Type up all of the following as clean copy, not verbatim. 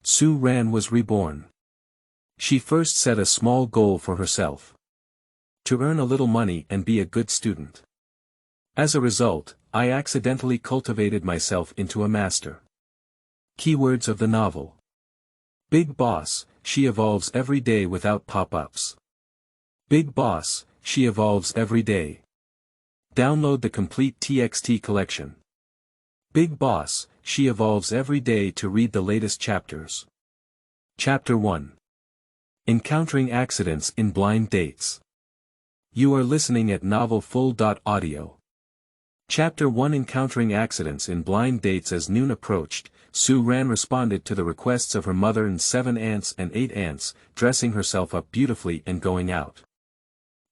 Su Ran was reborn. She first set a small goal for herself. To earn a little money and be a good student. As a result, I accidentally cultivated myself into a master. Keywords of the novel. Big Boss, she evolves every day without pop-ups. Big Boss, she evolves every day. Download the complete TXT collection. Big Boss, she evolves every day to read the latest chapters. Chapter 1. Encountering accidents in blind dates. You are listening at novelfull.audio. Chapter 1. Encountering accidents in blind dates. As noon approached, Su Ran responded to the requests of her mother and 7 aunts and 8 aunts, dressing herself up beautifully and going out.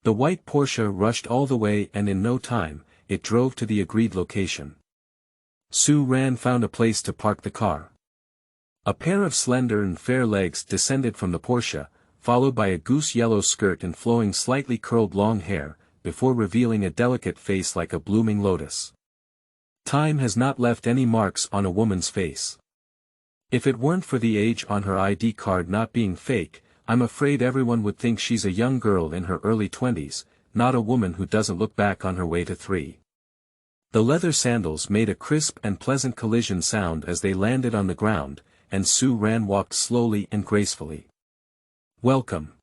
The white Porsche rushed all the way, and in no time, it drove to the agreed location. Su Ran found a place to park the car. A pair of slender and fair legs descended from the Porsche, followed by a goose-yellow skirt and flowing slightly curled long hair, before revealing a delicate face like a blooming lotus. Time has not left any marks on a woman's face. If it weren't for the age on her ID card not being fake, I'm afraid everyone would think she's a young girl in her early 20s, not a woman who doesn't look back on her way to 3. The leather sandals made a crisp and pleasant collision sound as they landed on the ground, and Su Ran walked slowly and gracefully. Welcome.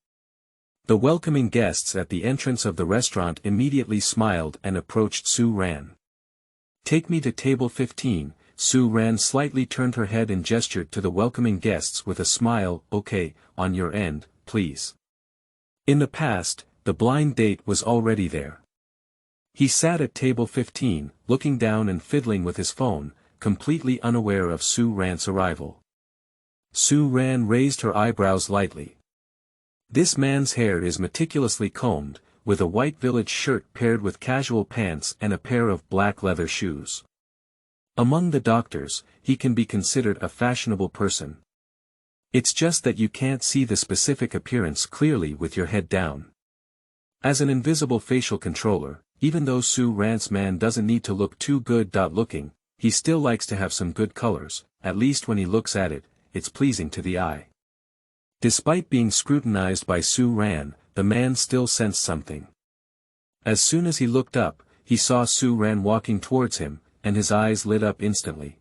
The welcoming guests at the entrance of the restaurant immediately smiled and approached Su Ran. Take me to table 15, Su Ran slightly turned her head and gestured to the welcoming guests with a smile. Okay, on your end, please. In the past, the blind date was already there. He sat at table 15, looking down and fiddling with his phone, completely unaware of Su Ran's arrival. Su Ran raised her eyebrows lightly. This man's hair is meticulously combed, with a white village shirt paired with casual pants and a pair of black leather shoes. Among the doctors, he can be considered a fashionable person. It's just that you can't see the specific appearance clearly with your head down. As an invisible facial controller, even though Su Ran's man doesn't need to look too good. Looking, he still likes to have some good colors, at least when he looks at it, it's pleasing to the eye. Despite being scrutinized by Su Ran, the man still sensed something. As soon as he looked up, he saw Su Ran walking towards him, and his eyes lit up instantly.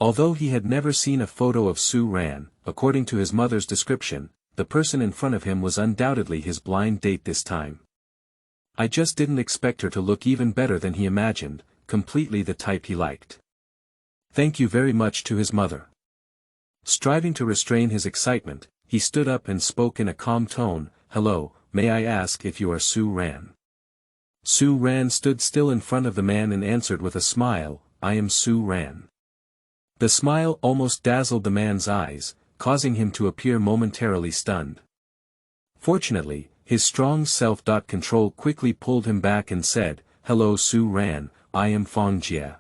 Although he had never seen a photo of Su Ran, according to his mother's description, the person in front of him was undoubtedly his blind date this time. I just didn't expect her to look even better than he imagined, completely the type he liked. Thank you very much to his mother. Striving to restrain his excitement, he stood up and spoke in a calm tone. Hello, may I ask if you are Su Ran? Su Ran stood still in front of the man and answered with a smile, I am Su Ran. The smile almost dazzled the man's eyes, causing him to appear momentarily stunned. Fortunately, his strong self-control quickly pulled him back and said, Hello Su Ran, I am Fong Jie.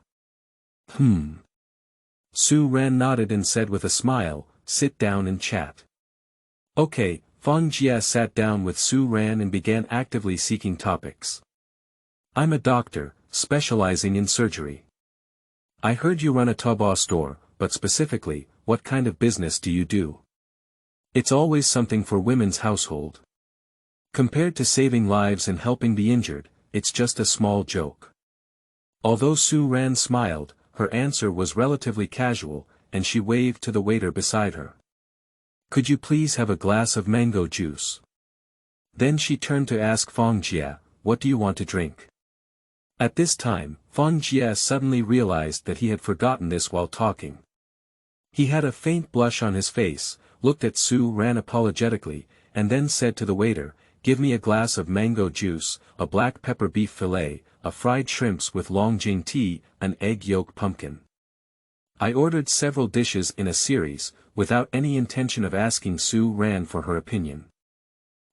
Su Ran nodded and said with a smile, sit down and chat. Okay, Fong Jie sat down with Su Ran and began actively seeking topics. I'm a doctor, specializing in surgery. I heard you run a Taobao store, but specifically, what kind of business do you do? It's always something for women's household. Compared to saving lives and helping the injured, it's just a small joke. Although Su Ran smiled, her answer was relatively casual, and she waved to the waiter beside her. Could you please have a glass of mango juice? Then she turned to ask Fong Jie, what do you want to drink? At this time, Fong Jie suddenly realized that he had forgotten this while talking. He had a faint blush on his face, looked at Su Ran apologetically, and then said to the waiter, give me a glass of mango juice, a black pepper beef fillet, a fried shrimps with longjing tea, an egg yolk pumpkin. I ordered several dishes in a series, without any intention of asking Su Ran for her opinion.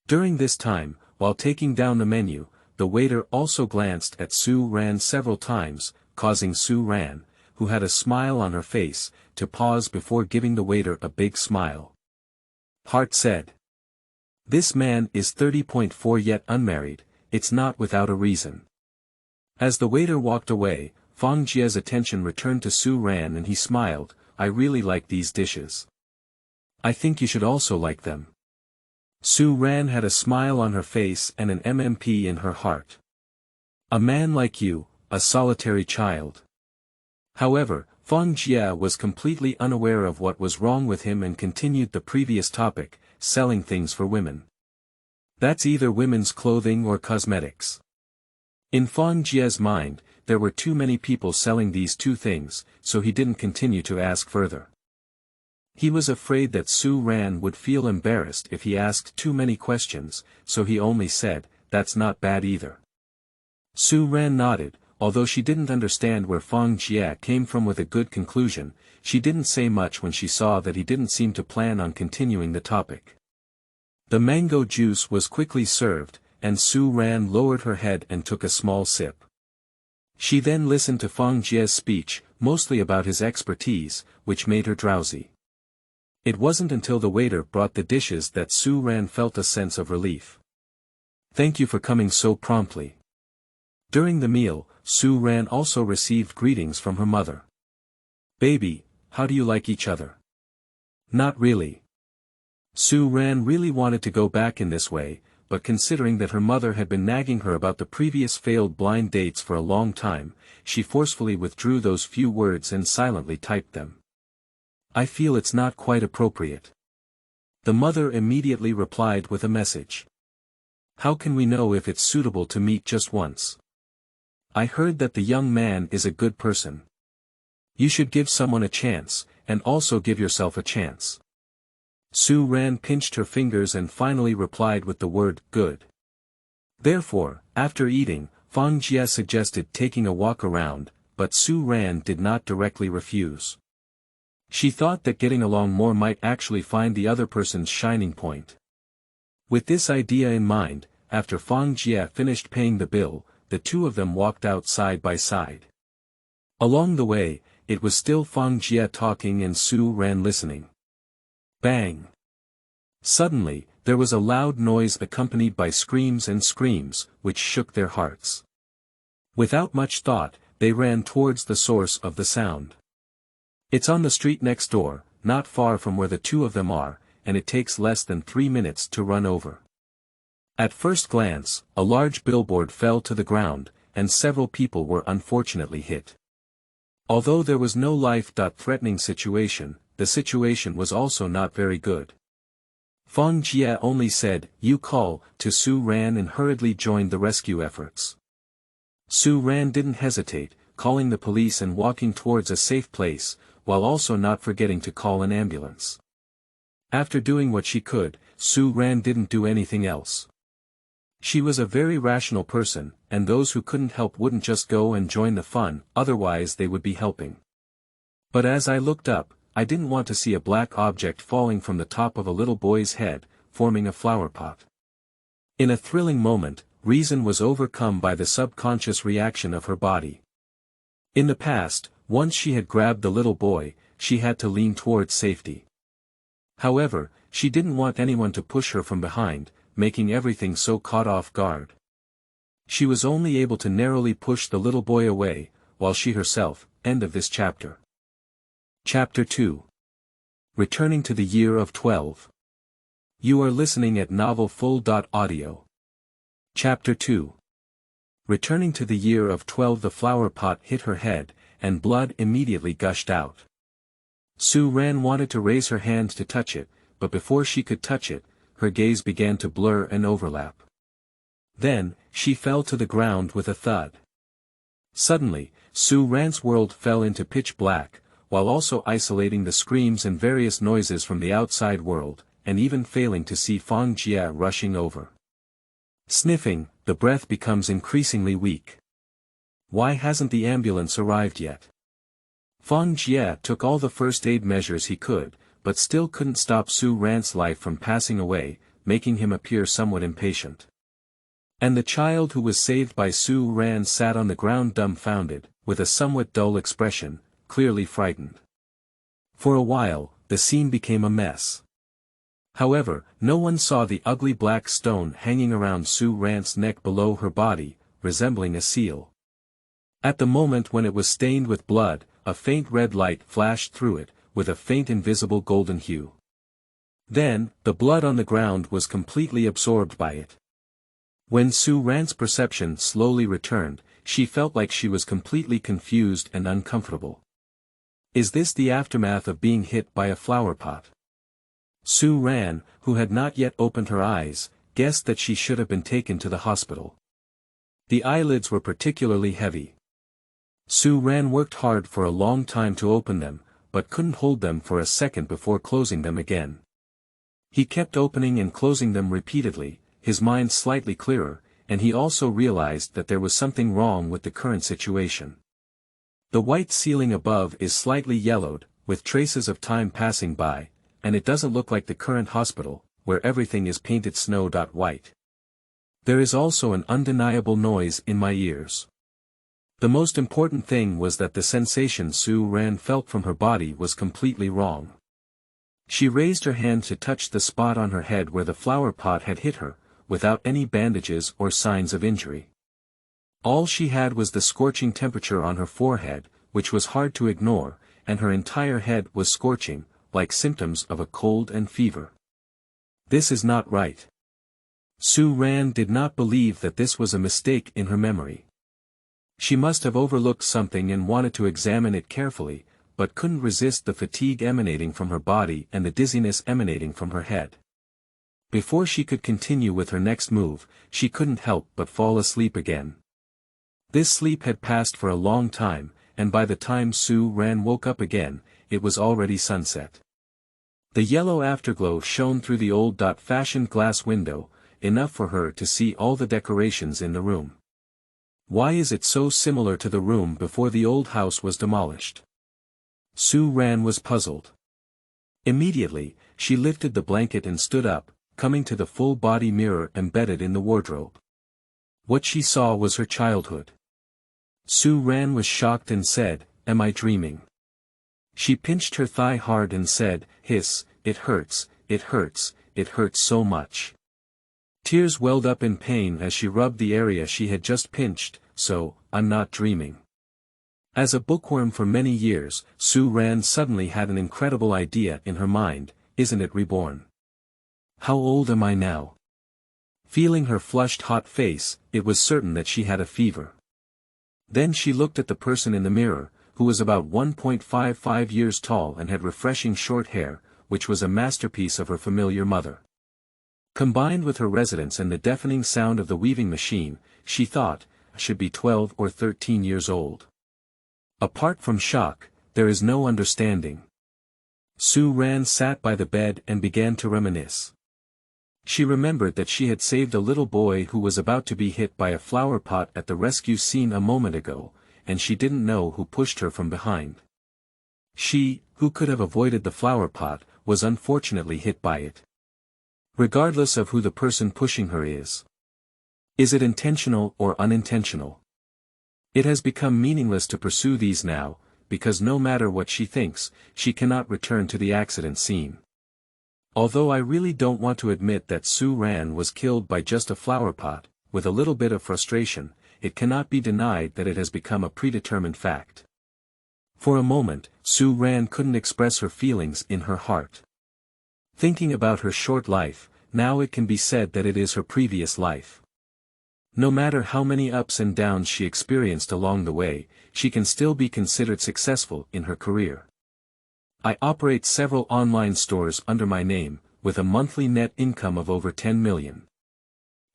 During this time, while taking down the menu, the waiter also glanced at Su Ran several times, causing Su Ran, who had a smile on her face, to pause before giving the waiter a big smile. Hart said. This man is 30.4 yet unmarried, it's not without a reason. As the waiter walked away, Fong Jie's attention returned to Su Ran and he smiled, I really like these dishes. I think you should also like them. Su Ran had a smile on her face and an MMP in her heart. A man like you, a solitary child. However, Feng Jie was completely unaware of what was wrong with him and continued the previous topic, selling things for women. That's either women's clothing or cosmetics. In Feng Jie's mind, there were too many people selling these two things, so he didn't continue to ask further. He was afraid that Su Ran would feel embarrassed if he asked too many questions, so he only said, "That's not bad either." Su Ran nodded. Although she didn't understand where Feng Jie came from with a good conclusion, she didn't say much when she saw that he didn't seem to plan on continuing the topic. The mango juice was quickly served, and Su Ran lowered her head and took a small sip. She then listened to Feng Jie's speech, mostly about his expertise, which made her drowsy. It wasn't until the waiter brought the dishes that Su Ran felt a sense of relief. "Thank you for coming so promptly." During the meal, Su Ran also received greetings from her mother. "Baby, how do you like each other?" "Not really." Su Ran really wanted to go back in this way, but considering that her mother had been nagging her about the previous failed blind dates for a long time, she forcefully withdrew those few words and silently typed them. "I feel it's not quite appropriate." The mother immediately replied with a message. "How can we know if it's suitable to meet just once? I heard that the young man is a good person. You should give someone a chance, and also give yourself a chance." Su Ran pinched her fingers and finally replied with the word, "good." Therefore, after eating, Feng Jie suggested taking a walk around, but Su Ran did not directly refuse. She thought that getting along more might actually find the other person's shining point. With this idea in mind, after Feng Jie finished paying the bill, the two of them walked out side by side. Along the way, it was still Feng Jie talking and Su Ran listening. Bang! Suddenly, there was a loud noise accompanied by screams and screams, which shook their hearts. Without much thought, they ran towards the source of the sound. It's on the street next door, not far from where the two of them are, and it takes less than 3 minutes to run over. At first glance, a large billboard fell to the ground, and several people were unfortunately hit. Although there was no life-threatening situation, the situation was also not very good. Feng Jie only said, "You call," to Su Ran and hurriedly joined the rescue efforts. Su Ran didn't hesitate, calling the police and walking towards a safe place, while also not forgetting to call an ambulance. After doing what she could, Su Ran didn't do anything else. She was a very rational person, and those who couldn't help wouldn't just go and join the fun, otherwise they would be helping. But as I looked up, I didn't want to see a black object falling from the top of a little boy's head, forming a flower pot. In a thrilling moment, reason was overcome by the subconscious reaction of her body. In the past, once she had grabbed the little boy, she had to lean towards safety. However, she didn't want anyone to push her from behind, making everything so caught off guard. She was only able to narrowly push the little boy away, while she herself. End of this chapter. Chapter 2. Returning to the year of 12. You are listening at novelfull.audio. Chapter 2. Returning to the year of 12, the flower pot hit her head, and blood immediately gushed out. Su Ran wanted to raise her hand to touch it, but before she could touch it, her gaze began to blur and overlap. Then, she fell to the ground with a thud. Suddenly, Su Ran's world fell into pitch black, while also isolating the screams and various noises from the outside world, and even failing to see Feng Jie rushing over. Sniffing, the breath becomes increasingly weak. Why hasn't the ambulance arrived yet? Feng Jie took all the first aid measures he could, but still couldn't stop Su Ran's life from passing away, making him appear somewhat impatient. And the child who was saved by Su Ran sat on the ground dumbfounded, with a somewhat dull expression, clearly frightened. For a while, the scene became a mess. However, no one saw the ugly black stone hanging around Su Ran's neck below her body, resembling a seal. At the moment when it was stained with blood, a faint red light flashed through it, with a faint invisible golden hue. Then, the blood on the ground was completely absorbed by it. When Sue Ran's perception slowly returned, she felt like she was completely confused and uncomfortable. Is this the aftermath of being hit by a flower pot? Sue Ran, who had not yet opened her eyes, guessed that she should have been taken to the hospital. The eyelids were particularly heavy. Sue Ran worked hard for a long time to open them, but couldn't hold them for a second before closing them again. He kept opening and closing them repeatedly, his mind slightly clearer, and he also realized that there was something wrong with the current situation. The white ceiling above is slightly yellowed, with traces of time passing by, and it doesn't look like the current hospital, where everything is painted snow-white. There is also an undeniable noise in my ears. The most important thing was that the sensation Sue Ran felt from her body was completely wrong. She raised her hand to touch the spot on her head where the flower pot had hit her, without any bandages or signs of injury. All she had was the scorching temperature on her forehead, which was hard to ignore, and her entire head was scorching, like symptoms of a cold and fever. This is not right. Sue Ran did not believe that this was a mistake in her memory. She must have overlooked something and wanted to examine it carefully, but couldn't resist the fatigue emanating from her body and the dizziness emanating from her head. Before she could continue with her next move, she couldn't help but fall asleep again. This sleep had passed for a long time, and by the time Sue Ran woke up again, it was already sunset. The yellow afterglow shone through the old-fashioned glass window, enough for her to see all the decorations in the room. Why is it so similar to the room before the old house was demolished? Sue Ran was puzzled. Immediately, she lifted the blanket and stood up, coming to the full-body mirror embedded in the wardrobe. What she saw was her childhood. Sue Ran was shocked and said, "Am I dreaming?" She pinched her thigh hard and said, "Hiss, it hurts, it hurts, it hurts so much." Tears welled up in pain as she rubbed the area she had just pinched, so, I'm not dreaming. As a bookworm for many years, Sue Ran suddenly had an incredible idea in her mind, isn't it reborn? How old am I now? Feeling her flushed hot face, it was certain that she had a fever. Then she looked at the person in the mirror, who was about 1.55 years tall and had refreshing short hair, which was a masterpiece of her familiar mother. Combined with her residence and the deafening sound of the weaving machine, she thought, should be 12 or 13 years old. Apart from shock, there is no understanding. Sue Ran sat by the bed and began to reminisce. She remembered that she had saved a little boy who was about to be hit by a flower pot at the rescue scene a moment ago, and she didn't know who pushed her from behind. She, who could have avoided the flower pot, was unfortunately hit by it. Regardless of who the person pushing her is. Is it intentional or unintentional? It has become meaningless to pursue these now, because no matter what she thinks, she cannot return to the accident scene. Although I really don't want to admit that Sue Ran was killed by just a flower pot, with a little bit of frustration, it cannot be denied that it has become a predetermined fact. For a moment, Sue Ran couldn't express her feelings in her heart. Thinking about her short life, now it can be said that it is her previous life. No matter how many ups and downs she experienced along the way, she can still be considered successful in her career. I operate several online stores under my name, with a monthly net income of over 10 million.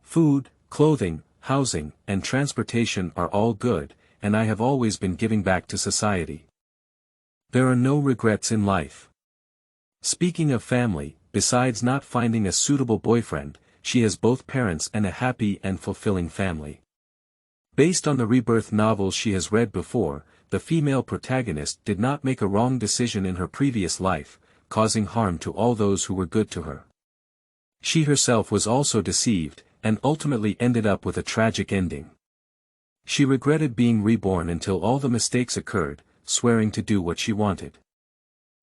Food, clothing, housing, and transportation are all good, and I have always been giving back to society. There are no regrets in life. Speaking of family, besides not finding a suitable boyfriend, she has both parents and a happy and fulfilling family. Based on the rebirth novels she has read before, the female protagonist did not make a wrong decision in her previous life, causing harm to all those who were good to her. She herself was also deceived, and ultimately ended up with a tragic ending. She regretted being reborn until all the mistakes occurred, swearing to do what she wanted.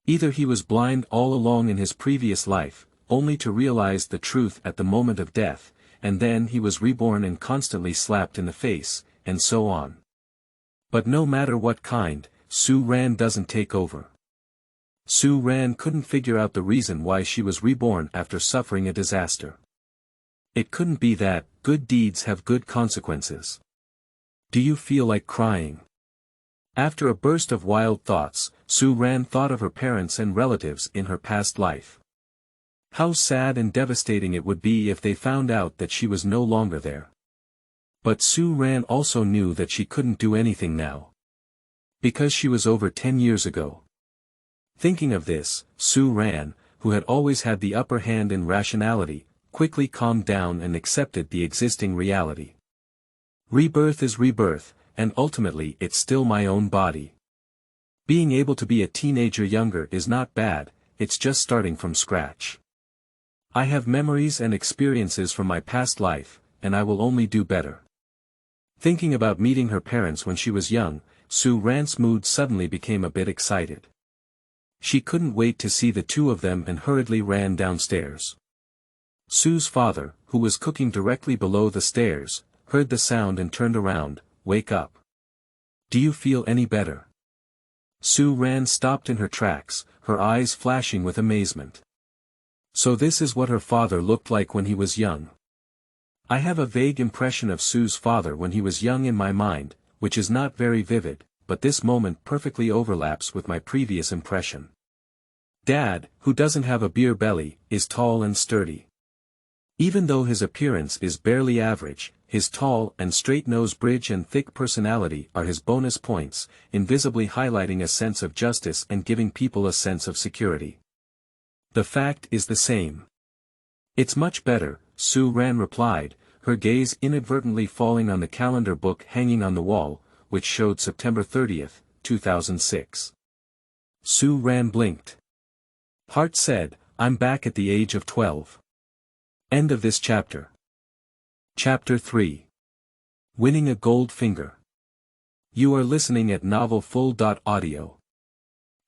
Either he was blind all along in his previous life, only to realize the truth at the moment of death, and then he was reborn and constantly slapped in the face, and so on. But no matter what kind, Sue Ran doesn't take over. Sue Ran couldn't figure out the reason why she was reborn after suffering a disaster. It couldn't be that good deeds have good consequences. Do you feel like crying? After a burst of wild thoughts, Sue Ran thought of her parents and relatives in her past life. How sad and devastating it would be if they found out that she was no longer there. But Sue Ran also knew that she couldn't do anything now. Because she was over 10 years ago. Thinking of this, Sue Ran, who had always had the upper hand in rationality, quickly calmed down and accepted the existing reality. Rebirth is rebirth, and ultimately it's still my own body. Being able to be a teenager younger is not bad, it's just starting from scratch. I have memories and experiences from my past life, and I will only do better. Thinking about meeting her parents when she was young, Sue Ran's mood suddenly became a bit excited. She couldn't wait to see the two of them and hurriedly ran downstairs. Sue's father, who was cooking directly below the stairs, heard the sound and turned around. Wake up. Do you feel any better? Sue Ran stopped in her tracks, her eyes flashing with amazement. So this is what her father looked like when he was young. I have a vague impression of Sue's father when he was young in my mind, which is not very vivid, but this moment perfectly overlaps with my previous impression. Dad, who doesn't have a beer belly, is tall and sturdy. Even though his appearance is barely average, his tall and straight nose bridge and thick personality are his bonus points, invisibly highlighting a sense of justice and giving people a sense of security. The fact is the same. It's much better, Sue Ran replied, her gaze inadvertently falling on the calendar book hanging on the wall, which showed September 30th, 2006. Sue Ran blinked. Hart said, I'm back at the age of 12. End of this chapter. Chapter 3. Winning a Gold Finger. You are listening at novelfull.audio.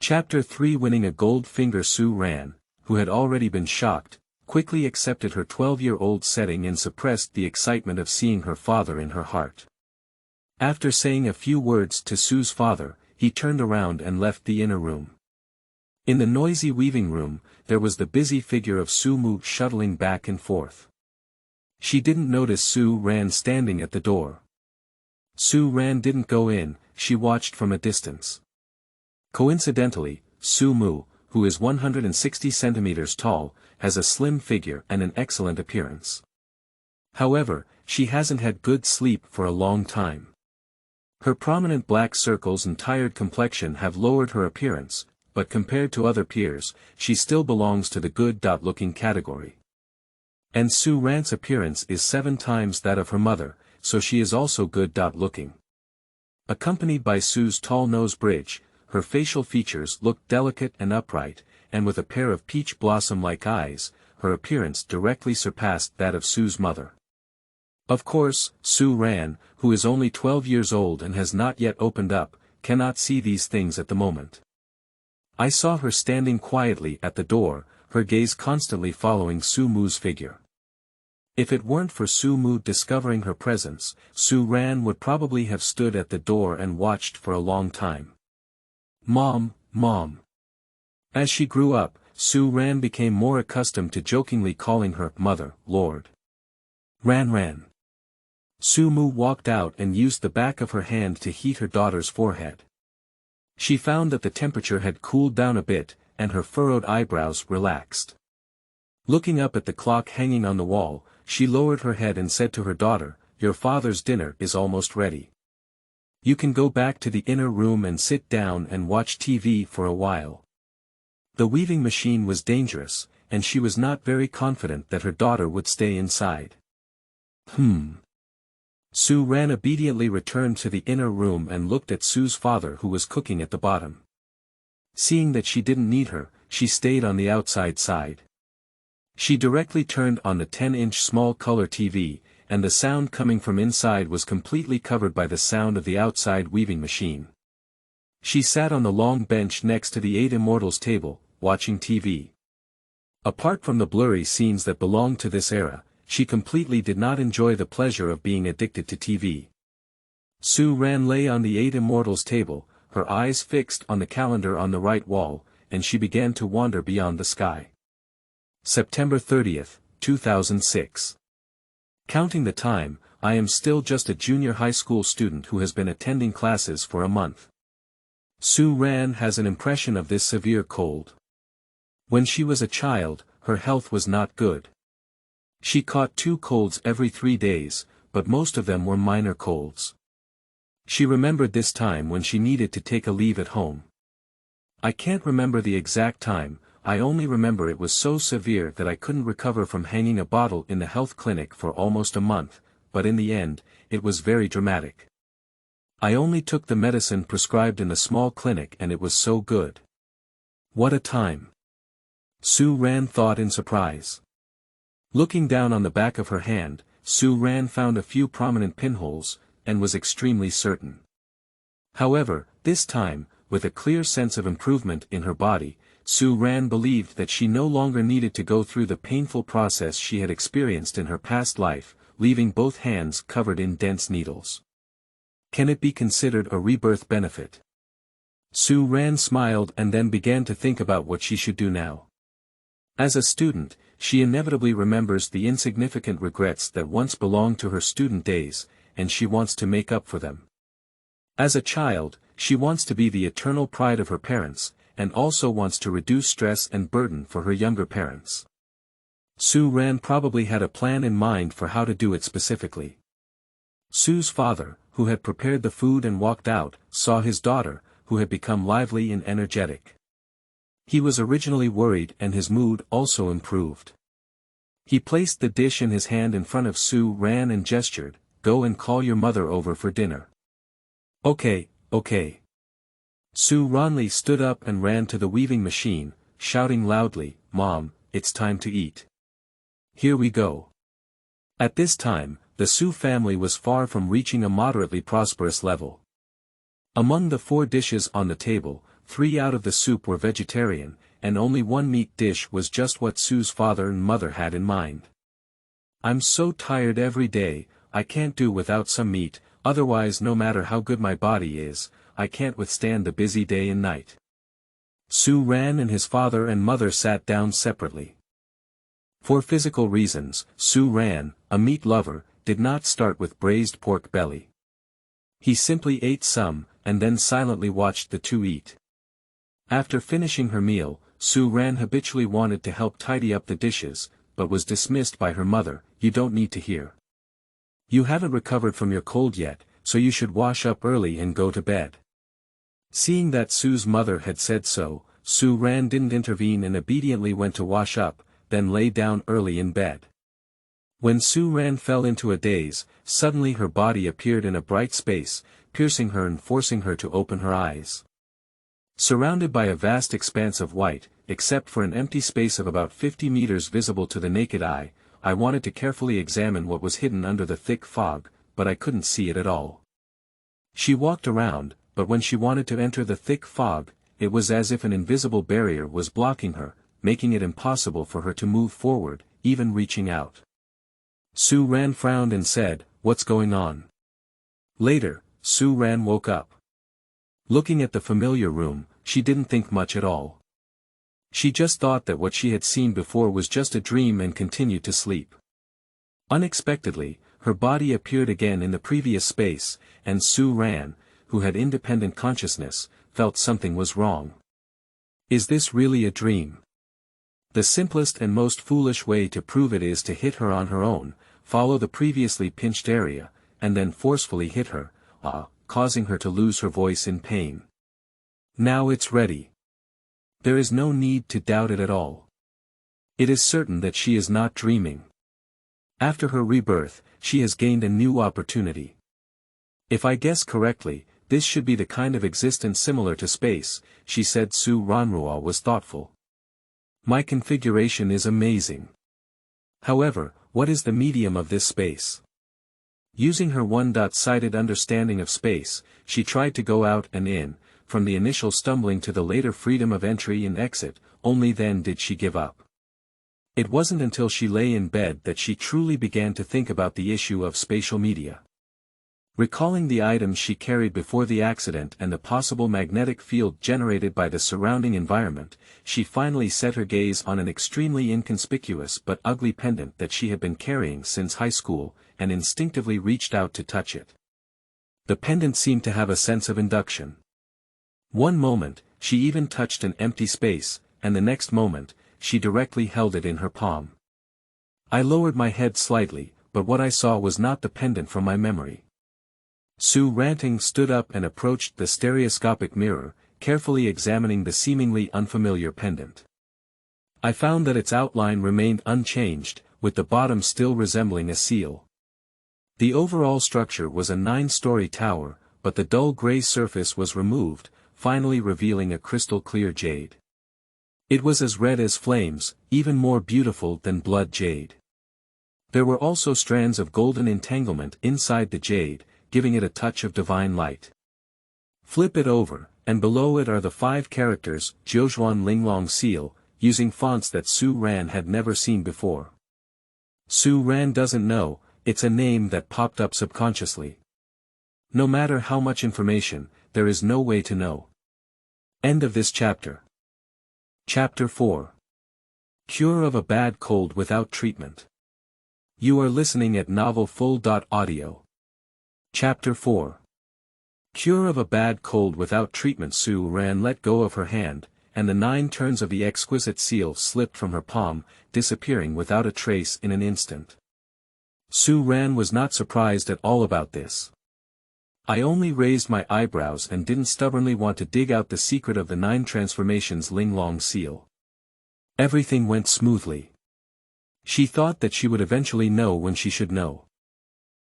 Chapter 3. Winning a Gold Finger. Sue Ran, who had already been shocked, quickly accepted her 12-year-old setting and suppressed the excitement of seeing her father in her heart. After saying a few words to Sue's father, he turned around and left the inner room. In the noisy weaving room, there was the busy figure of Sue Mu shuttling back and forth. She didn't notice Sue Ran standing at the door. Sue Ran didn't go in, she watched from a distance. Coincidentally, Sue Mu, who is 160 centimeters tall, has a slim figure and an excellent appearance. However, she hasn't had good sleep for a long time. Her prominent black circles and tired complexion have lowered her appearance, but compared to other peers, she still belongs to the good-looking category. And Sue Ran's appearance is 7 times that of her mother, so she is also good-looking. Accompanied by Sue's tall nose bridge, her facial features look delicate and upright, and with a pair of peach blossom-like eyes, her appearance directly surpassed that of Sue's mother. Of course, Sue Ran, who is only 12 years old and has not yet opened up, cannot see these things at the moment. I saw her standing quietly at the door, her gaze constantly following Sue Mu's figure. If it weren't for Sue Mu discovering her presence, Sue Ran would probably have stood at the door and watched for a long time. Mom, Mom. As she grew up, Sue Ran became more accustomed to jokingly calling her mother, Lord. Ran. Sue Mu walked out and used the back of her hand to heat her daughter's forehead. She found that the temperature had cooled down a bit, and her furrowed eyebrows relaxed. Looking up at the clock hanging on the wall, she lowered her head and said to her daughter, Your father's dinner is almost ready. You can go back to the inner room and sit down and watch TV for a while. The weaving machine was dangerous, and she was not very confident that her daughter would stay inside. Sue Ran obediently returned to the inner room and looked at Sue's father who was cooking at the bottom. Seeing that she didn't need her, she stayed on the outside side. She directly turned on the 10-inch small color TV, and the sound coming from inside was completely covered by the sound of the outside weaving machine. She sat on the long bench next to the 8 Immortals table, watching TV. Apart from the blurry scenes that belonged to this era, she completely did not enjoy the pleasure of being addicted to TV. Sue Ran lay on the 8 Immortals table, her eyes fixed on the calendar on the right wall, and she began to wander beyond the sky. September 30th, 2006. Counting the time, I am still just a junior high school student who has been attending classes for a month. Sue Ran has an impression of this severe cold. When she was a child, her health was not good. She caught 2 colds every 3 days, but most of them were minor colds. She remembered this time when she needed to take a leave at home. I can't remember the exact time, I only remember it was so severe that I couldn't recover from hanging a bottle in the health clinic for almost a month, but in the end, it was very dramatic. I only took the medicine prescribed in the small clinic and it was so good. What a time! Sue Ran thought in surprise. Looking down on the back of her hand, Sue Ran found a few prominent pinholes, and was extremely certain. However, this time, with a clear sense of improvement in her body, Sue Ran believed that she no longer needed to go through the painful process she had experienced in her past life, leaving both hands covered in dense needles. Can it be considered a rebirth benefit? Sue Ran smiled and then began to think about what she should do now. As a student, she inevitably remembers the insignificant regrets that once belonged to her student days, and she wants to make up for them. As a child, she wants to be the eternal pride of her parents, and also wants to reduce stress and burden for her younger parents. Sue Ran probably had a plan in mind for how to do it specifically. Sue's father, who had prepared the food and walked out, saw his daughter, who had become lively and energetic. He was originally worried and his mood also improved. He placed the dish in his hand in front of Sue Ran and gestured, "Go and call your mother over for dinner." "Okay, okay." Sue Ran stood up and ran to the weaving machine, shouting loudly, "Mom, it's time to eat. Here we go." At this time, the Sue family was far from reaching a moderately prosperous level. Among the 4 dishes on the table, 3 out of the soup were vegetarian, and only 1 meat dish was just what Sue's father and mother had in mind. "I'm so tired every day, I can't do without some meat, otherwise no matter how good my body is, I can't withstand the busy day and night." Sue Ran and his father and mother sat down separately. For physical reasons, Sue Ran, a meat lover, did not start with braised pork belly. He simply ate some, and then silently watched the 2 eat. After finishing her meal, Sue Ran habitually wanted to help tidy up the dishes, but was dismissed by her mother. "You don't need to hear. You haven't recovered from your cold yet, so you should wash up early and go to bed." Seeing that Sue's mother had said so, Sue Ran didn't intervene and obediently went to wash up, then lay down early in bed. When Sue Ran fell into a daze, suddenly her body appeared in a bright space, piercing her and forcing her to open her eyes. Surrounded by a vast expanse of white, except for an empty space of about 50 meters visible to the naked eye, I wanted to carefully examine what was hidden under the thick fog, but I couldn't see it at all. She walked around, but when she wanted to enter the thick fog, it was as if an invisible barrier was blocking her, making it impossible for her to move forward, even reaching out. Sue Ran frowned and said, "What's going on?" Later, Sue Ran woke up. Looking at the familiar room, she didn't think much at all. She just thought that what she had seen before was just a dream and continued to sleep. Unexpectedly, her body appeared again in the previous space, and Sue Ran, who had independent consciousness, felt something was wrong. Is this really a dream? The simplest and most foolish way to prove it is to hit her on her own, follow the previously pinched area, and then forcefully hit her, causing her to lose her voice in pain. Now it's ready. There is no need to doubt it at all. It is certain that she is not dreaming. After her rebirth, she has gained a new opportunity. If I guess correctly, this should be the kind of existence similar to space, she said. Sue Ranrua was thoughtful. My configuration is amazing. However, what is the medium of this space? Using her one-sided understanding of space, she tried to go out and in, from the initial stumbling to the later freedom of entry and exit, only then did she give up. It wasn't until she lay in bed that she truly began to think about the issue of spatial media. Recalling the items she carried before the accident and the possible magnetic field generated by the surrounding environment, she finally set her gaze on an extremely inconspicuous but ugly pendant that she had been carrying since high school, and instinctively reached out to touch it. The pendant seemed to have a sense of induction. One moment, she even touched an empty space, and the next moment, she directly held it in her palm. I lowered my head slightly, but what I saw was not the pendant from my memory. Sue Ranting stood up and approached the stereoscopic mirror, carefully examining the seemingly unfamiliar pendant. I found that its outline remained unchanged, with the bottom still resembling a seal. The overall structure was a 9-story tower, but the dull gray surface was removed, finally revealing a crystal-clear jade. It was as red as flames, even more beautiful than blood jade. There were also strands of golden entanglement inside the jade, giving it a touch of divine light. Flip it over, and below it are the 5 characters, Jiuzhuan Linglong Seal, using fonts that Sue Ran had never seen before. Sue Ran doesn't know, it's a name that popped up subconsciously. No matter how much information, there is no way to know. End of this chapter. Chapter 4. Cure of a bad cold without treatment. You are listening at novelfull.audio. Chapter 4. Cure of a bad cold without treatment. Sue Ran let go of her hand, and the 9 turns of the exquisite seal slipped from her palm, disappearing without a trace in an instant. Sue Ran was not surprised at all about this. I only raised my eyebrows and didn't stubbornly want to dig out the secret of the 9 transformations Linglong seal. Everything went smoothly. She thought that she would eventually know when she should know.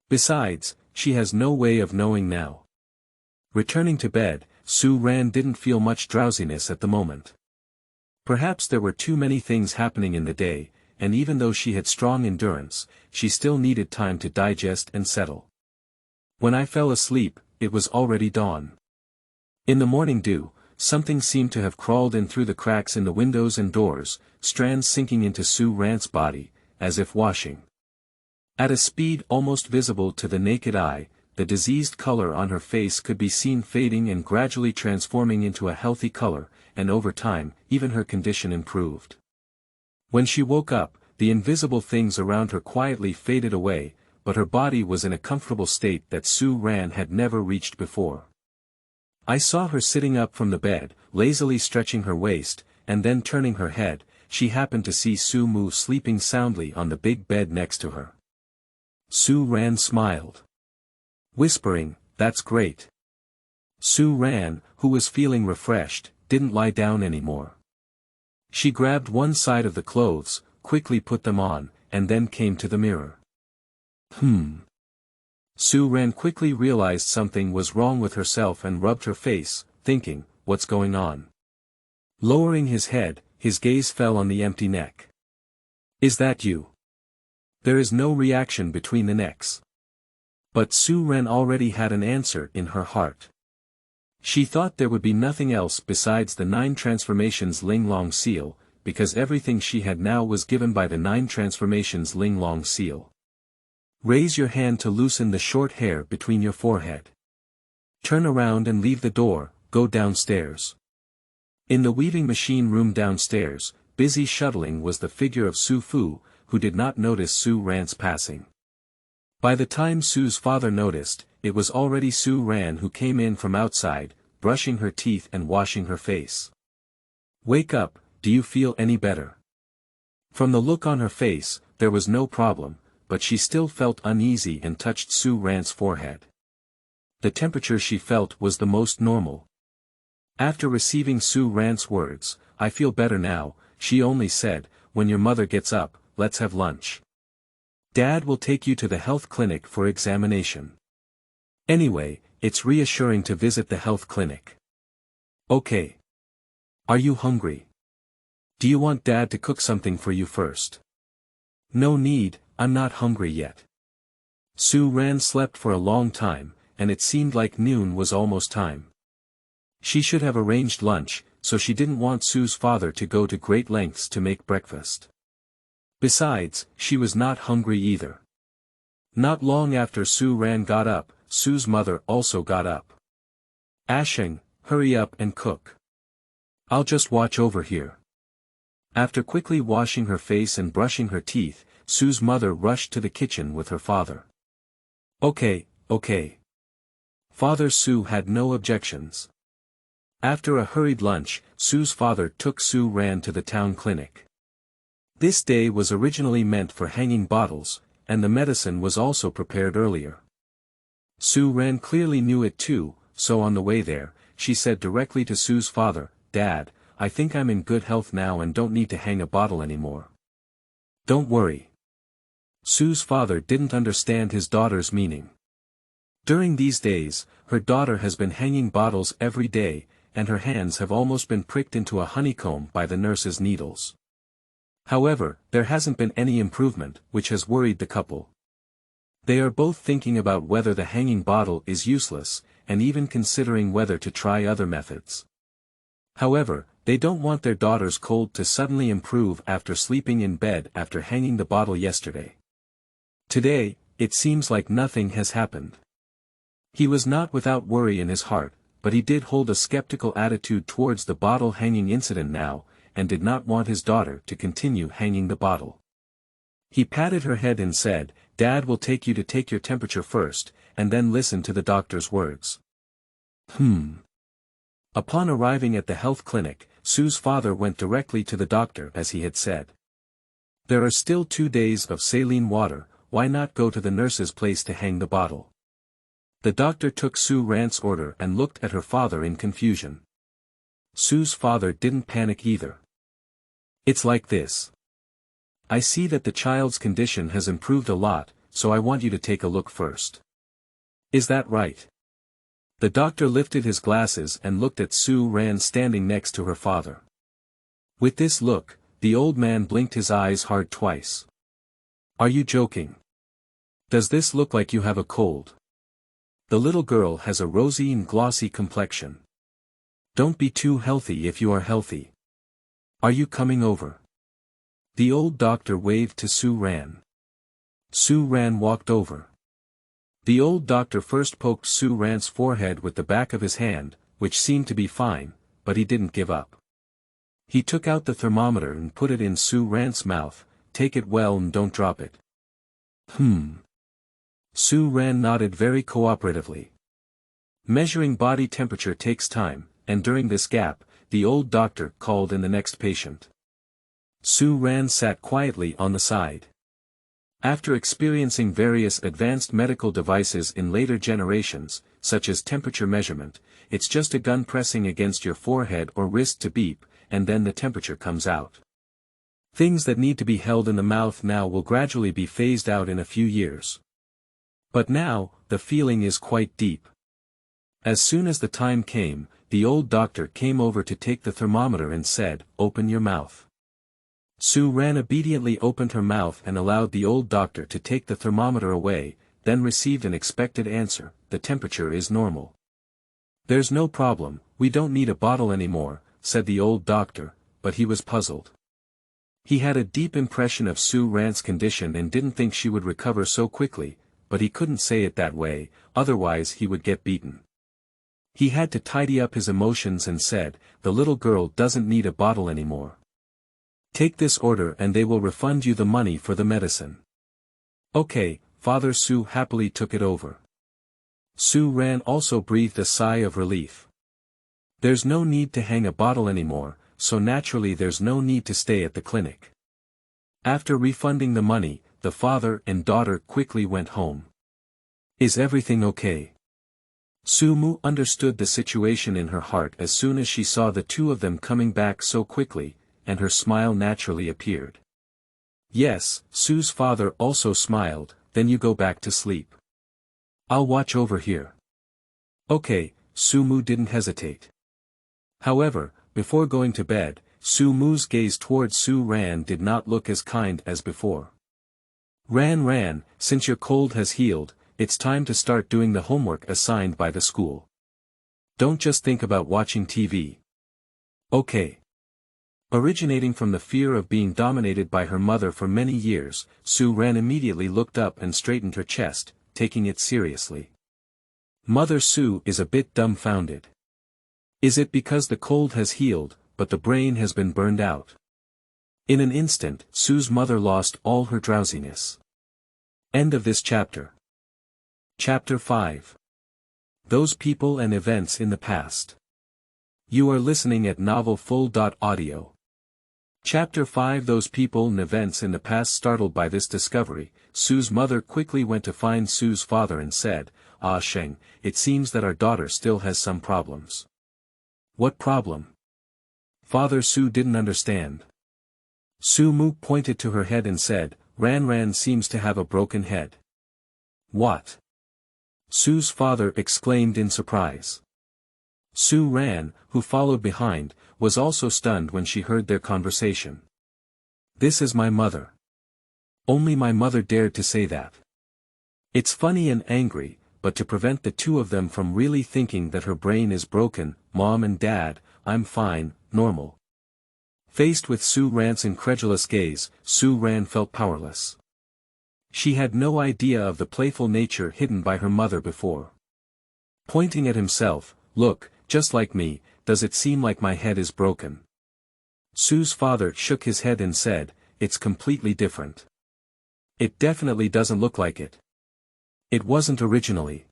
Besides, she has no way of knowing now. Returning to bed, Sue Ran didn't feel much drowsiness at the moment. Perhaps there were too many things happening in the day, and even though she had strong endurance, she still needed time to digest and settle. When I fell asleep, it was already dawn. In the morning dew, something seemed to have crawled in through the cracks in the windows and doors, strands sinking into Sue Ran's body, as if washing. At a speed almost visible to the naked eye, the diseased color on her face could be seen fading and gradually transforming into a healthy color, and over time, even her condition improved. When she woke up, the invisible things around her quietly faded away, but her body was in a comfortable state that Sue Ran had never reached before. I saw her sitting up from the bed, lazily stretching her waist, and then turning her head. She happened to see Sue move sleeping soundly on the big bed next to her. Sue Ran smiled, whispering, "That's great." Sue Ran, who was feeling refreshed, didn't lie down anymore. She grabbed one side of the clothes, quickly put them on, and then came to the mirror. Sue Ran quickly realized something was wrong with herself and rubbed her face, thinking, "What's going on?" Lowering his head, his gaze fell on the empty neck. "Is that you?" There is no reaction between the necks. But Sue Ran already had an answer in her heart. She thought there would be nothing else besides the 9 transformations Linglong seal, because everything she had now was given by the 9 transformations Linglong seal. Raise your hand to loosen the short hair between your forehead. Turn around and leave the door, go downstairs. In the weaving machine room downstairs, busy shuttling was the figure of Su Fu, who did not notice Sue Ran's passing. By the time Sue's father noticed, it was already Sue Ran who came in from outside, brushing her teeth and washing her face. "Wake up, do you feel any better?" From the look on her face, there was no problem, but she still felt uneasy and touched Sue Ran's forehead. The temperature she felt was the most normal. After receiving Sue Ran's words, "I feel better now," she only said, "When your mother gets up, let's have lunch. Dad will take you to the health clinic for examination. Anyway, it's reassuring to visit the health clinic." "Okay. Are you hungry? Do you want Dad to cook something for you first?" "No need, I'm not hungry yet." Sue Ran slept for a long time, and it seemed like noon was almost time. She should have arranged lunch, so she didn't want Sue's father to go to great lengths to make breakfast. Besides, she was not hungry either. Not long after Sue Ran got up, Sue's mother also got up. Ashing, hurry up and cook. I'll just watch over here. After quickly washing her face and brushing her teeth, Sue's mother rushed to the kitchen with her father. Okay. Father Sue had no objections. After a hurried lunch, Sue's father took Sue Ran to the town clinic. This day was originally meant for hanging bottles, and the medicine was also prepared earlier. Sue Ran clearly knew it too, so on the way there, she said directly to Sue's father, "Dad, I think I'm in good health now and don't need to hang a bottle anymore." "Don't worry." Sue's father didn't understand his daughter's meaning. During these days, her daughter has been hanging bottles every day, and her hands have almost been pricked into a honeycomb by the nurse's needles. However, there hasn't been any improvement, which has worried the couple. They are both thinking about whether the hanging bottle is useless, and even considering whether to try other methods. However, they don't want their daughter's cold to suddenly improve after sleeping in bed after hanging the bottle yesterday. Today, it seems like nothing has happened. He was not without worry in his heart, but he did hold a skeptical attitude towards the bottle hanging incident now, and did not want his daughter to continue hanging the bottle. He patted her head and said, "Dad will take you to take your temperature first, and then listen to the doctor's words." Upon arriving at the health clinic, Sue's father went directly to the doctor as he had said. "There are still 2 days of saline water, why not go to the nurse's place to hang the bottle?" The doctor took Sue Ran's order and looked at her father in confusion. Sue's father didn't panic either. "It's like this. I see that the child's condition has improved a lot, so I want you to take a look first. Is that right?" The doctor lifted his glasses and looked at Sue Ran standing next to her father. With this look, the old man blinked his eyes hard twice. "Are you joking? Does this look like you have a cold? The little girl has a rosy and glossy complexion. Don't be too healthy if you are healthy. Are you coming over?" The old doctor waved to Sue Ran. Sue Ran walked over. The old doctor first poked Sue Ran's forehead with the back of his hand, which seemed to be fine, but he didn't give up. He took out the thermometer and put it in Sue Ran's mouth. "Take it well and don't drop it." Sue Ran nodded very cooperatively. Measuring body temperature takes time, and during this gap, the old doctor called in the next patient. Sue Ran sat quietly on the side. After experiencing various advanced medical devices in later generations, such as temperature measurement, it's just a gun pressing against your forehead or wrist to beep, and then the temperature comes out. Things that need to be held in the mouth now will gradually be phased out in a few years. But now, the feeling is quite deep. As soon as the time came, the old doctor came over to take the thermometer and said, "Open your mouth." Sue Ran obediently opened her mouth and allowed the old doctor to take the thermometer away, then received an expected answer: "The temperature is normal." "There's no problem, we don't need a bottle anymore," said the old doctor, but he was puzzled. He had a deep impression of Sue Ran's condition and didn't think she would recover so quickly, but he couldn't say it that way, otherwise he would get beaten. He had to tidy up his emotions and said, "The little girl doesn't need a bottle anymore. Take this order and they will refund you the money for the medicine." "Okay," Father Sue happily took it over. Sue Ran also breathed a sigh of relief. There's no need to hang a bottle anymore, so naturally there's no need to stay at the clinic. After refunding the money, the father and daughter quickly went home. "Is everything okay?" Sue Mu understood the situation in her heart as soon as she saw the two of them coming back so quickly, and her smile naturally appeared. "Yes," Sue's father also smiled, "then you go back to sleep. I'll watch over here." "Okay," Sue Mu didn't hesitate. However, before going to bed, Sue Mu's gaze towards Sue Ran did not look as kind as before. Ran, since your cold has healed, it's time to start doing the homework assigned by the school. Don't just think about watching TV. Okay." Originating from the fear of being dominated by her mother for many years, Sue Ran immediately looked up and straightened her chest, taking it seriously. Mother Sue is a bit dumbfounded. Is it because the cold has healed, but the brain has been burned out? In an instant, Sue's mother lost all her drowsiness. End of this chapter. Chapter 5. Those People and Events in the Past. You are listening at novelfull.audio. Chapter 5. Those people and events in the past. Startled by this discovery, Sue's mother quickly went to find Sue's father and said, "Ah Sheng, it seems that our daughter still has some problems." "What problem?" Father Sue didn't understand. Sue Mu pointed to her head and said, Ran seems to have a broken head." "What?" Sue's father exclaimed in surprise. Sue Ran, who followed behind, was also stunned when she heard their conversation. "This is my mother. Only my mother dared to say that. It's funny and angry, but to prevent the two of them from really thinking that her brain is broken, Mom and Dad, I'm fine, normal." Faced with Sue Ran's incredulous gaze, Sue Ran felt powerless. She had no idea of the playful nature hidden by her mother before. Pointing at himself, "Look, just like me, does it seem like my head is broken?" Sue's father shook his head and said, "It's completely different. It definitely doesn't look like it. It wasn't originally."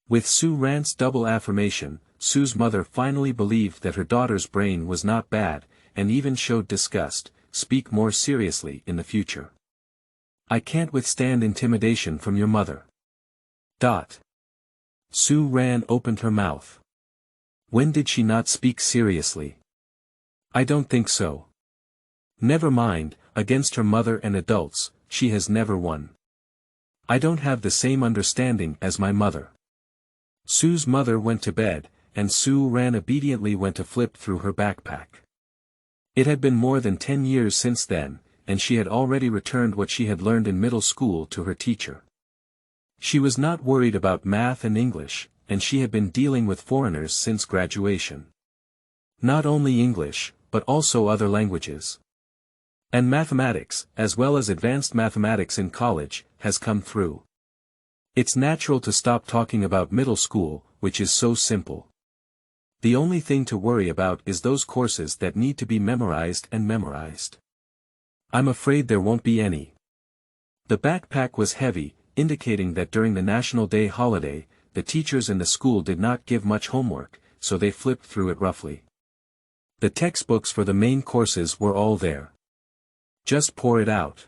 With Sue Ran's double affirmation, Sue's mother finally believed that her daughter's brain was not bad, and even showed disgust. "Speak more seriously in the future. I can't withstand intimidation from your mother." Sue Ran opened her mouth. When did she not speak seriously? "I don't think so. Never mind, against her mother and adults, she has never won. I don't have the same understanding as my mother." Sue's mother went to bed, and Sue Ran obediently went to flip through her backpack. It had been more than 10 years since then, and she had already returned what she had learned in middle school to her teacher. She was not worried about math and English, and she had been dealing with foreigners since graduation. Not only English, but also other languages. And mathematics, as well as advanced mathematics in college, has come through. It's natural to stop talking about middle school, which is so simple. The only thing to worry about is those courses that need to be memorized and memorized. I'm afraid there won't be any. The backpack was heavy, indicating that during the National Day holiday, the teachers in the school did not give much homework, so they flipped through it roughly. The textbooks for the main courses were all there. Just pour it out.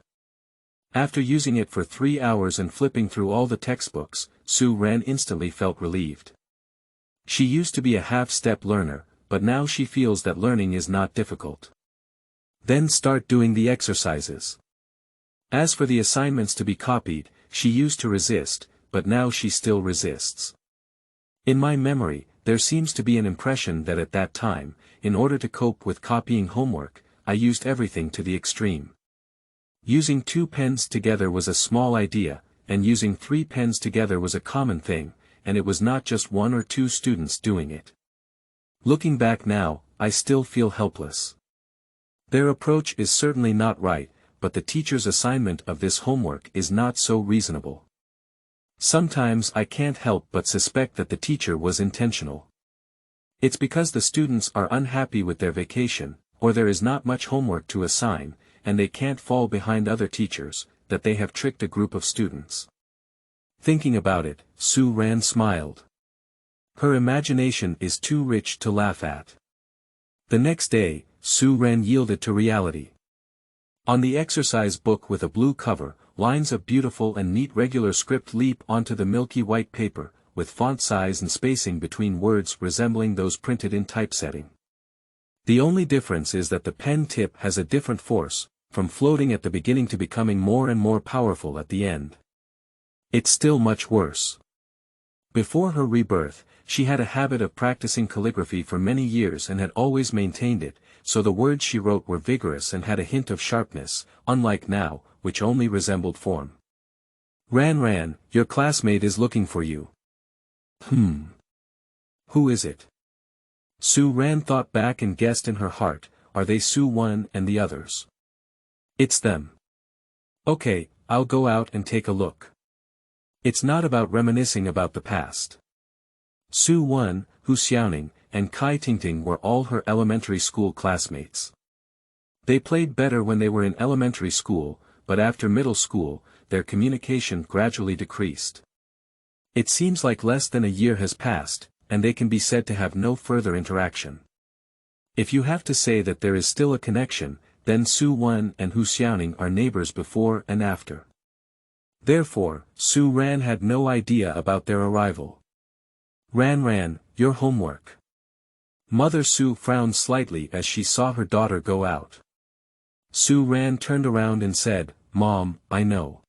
After using it for 3 hours and flipping through all the textbooks, Sue Ran instantly felt relieved. She used to be a half-step learner, but now she feels that learning is not difficult. Then start doing the exercises. As for the assignments to be copied, she used to resist, but now she still resists. In my memory, there seems to be an impression that at that time, in order to cope with copying homework, I used everything to the extreme. Using 2 pens together was a small idea, and using 3 pens together was a common thing, and it was not just 1 or 2 students doing it. Looking back now, I still feel helpless. Their approach is certainly not right, but the teacher's assignment of this homework is not so reasonable. Sometimes I can't help but suspect that the teacher was intentional. It's because the students are unhappy with their vacation, or there is not much homework to assign, and they can't fall behind other teachers, that they have tricked a group of students. Thinking about it, Sue Ran smiled. Her imagination is too rich to laugh at. The next day, Sue Ran yielded to reality. On the exercise book with a blue cover, lines of beautiful and neat regular script leap onto the milky white paper, with font size and spacing between words resembling those printed in typesetting. The only difference is that the pen tip has a different force, from floating at the beginning to becoming more and more powerful at the end. It's still much worse. Before her rebirth, she had a habit of practicing calligraphy for many years and had always maintained it, so the words she wrote were vigorous and had a hint of sharpness, unlike now, which only resembled form. Ran, your classmate is looking for you." Who is it?" Sue Ran thought back and guessed in her heart, are they Sue One and the others? It's them. Okay, I'll go out and take a look. It's not about reminiscing about the past. Su Wen, Hu Xiaoning, and Cai Tingting were all her elementary school classmates. They played better when they were in elementary school, but after middle school, their communication gradually decreased. It seems like less than a year has passed, and they can be said to have no further interaction. If you have to say that there is still a connection, then Su Wen and Hu Xiaoning are neighbors before and after. Therefore, Su Ran had no idea about their arrival. Ran, your homework. Mother Su frowned slightly as she saw her daughter go out. Su Ran turned around and said, Mom, I know.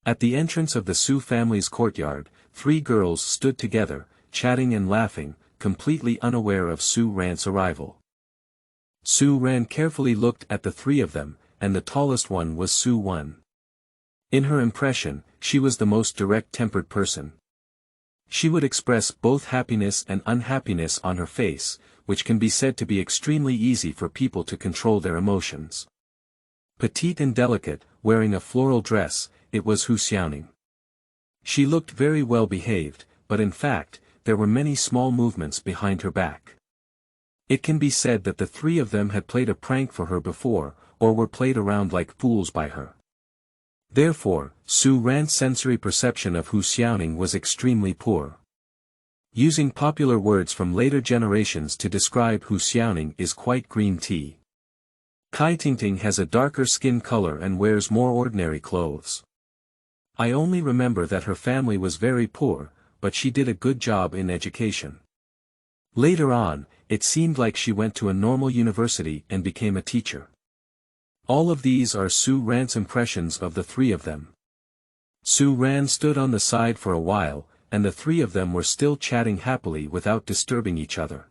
At the entrance of the Su family's courtyard, 3 girls stood together, chatting and laughing, completely unaware of Su Ran's arrival. Su Ran carefully looked at the 3 of them, and the tallest one was Su Wen. In her impression, she was the most direct-tempered person. She would express both happiness and unhappiness on her face, which can be said to be extremely easy for people to control their emotions. Petite and delicate, wearing a floral dress, it was Hu Xiaoning. She looked very well behaved, but in fact, there were many small movements behind her back. It can be said that the 3 of them had played a prank for her before, or were played around like fools by her. Therefore, Su Ran's sensory perception of Hu Xiaoning was extremely poor. Using popular words from later generations to describe Hu Xiaoning is quite green tea. Cai Tingting has a darker skin color and wears more ordinary clothes. I only remember that her family was very poor, but she did a good job in education. Later on, it seemed like she went to a normal university and became a teacher. All of these are Su Ran's impressions of the 3 of them. Su Ran stood on the side for a while, and the 3 of them were still chatting happily without disturbing each other.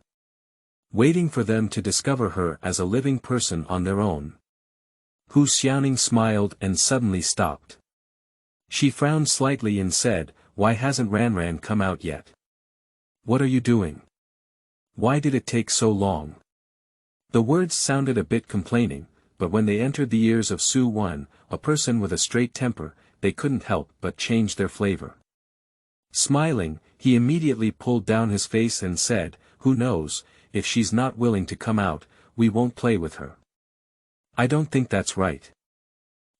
Waiting for them to discover her as a living person on their own. Hu Xiaoning smiled and suddenly stopped. She frowned slightly and said, Why hasn't Ran come out yet? What are you doing? Why did it take so long? The words sounded a bit complaining, but when they entered the ears of Su Wen, a person with a straight temper, they couldn't help but change their flavor. Smiling, he immediately pulled down his face and said, Who knows, if she's not willing to come out, we won't play with her. I don't think that's right.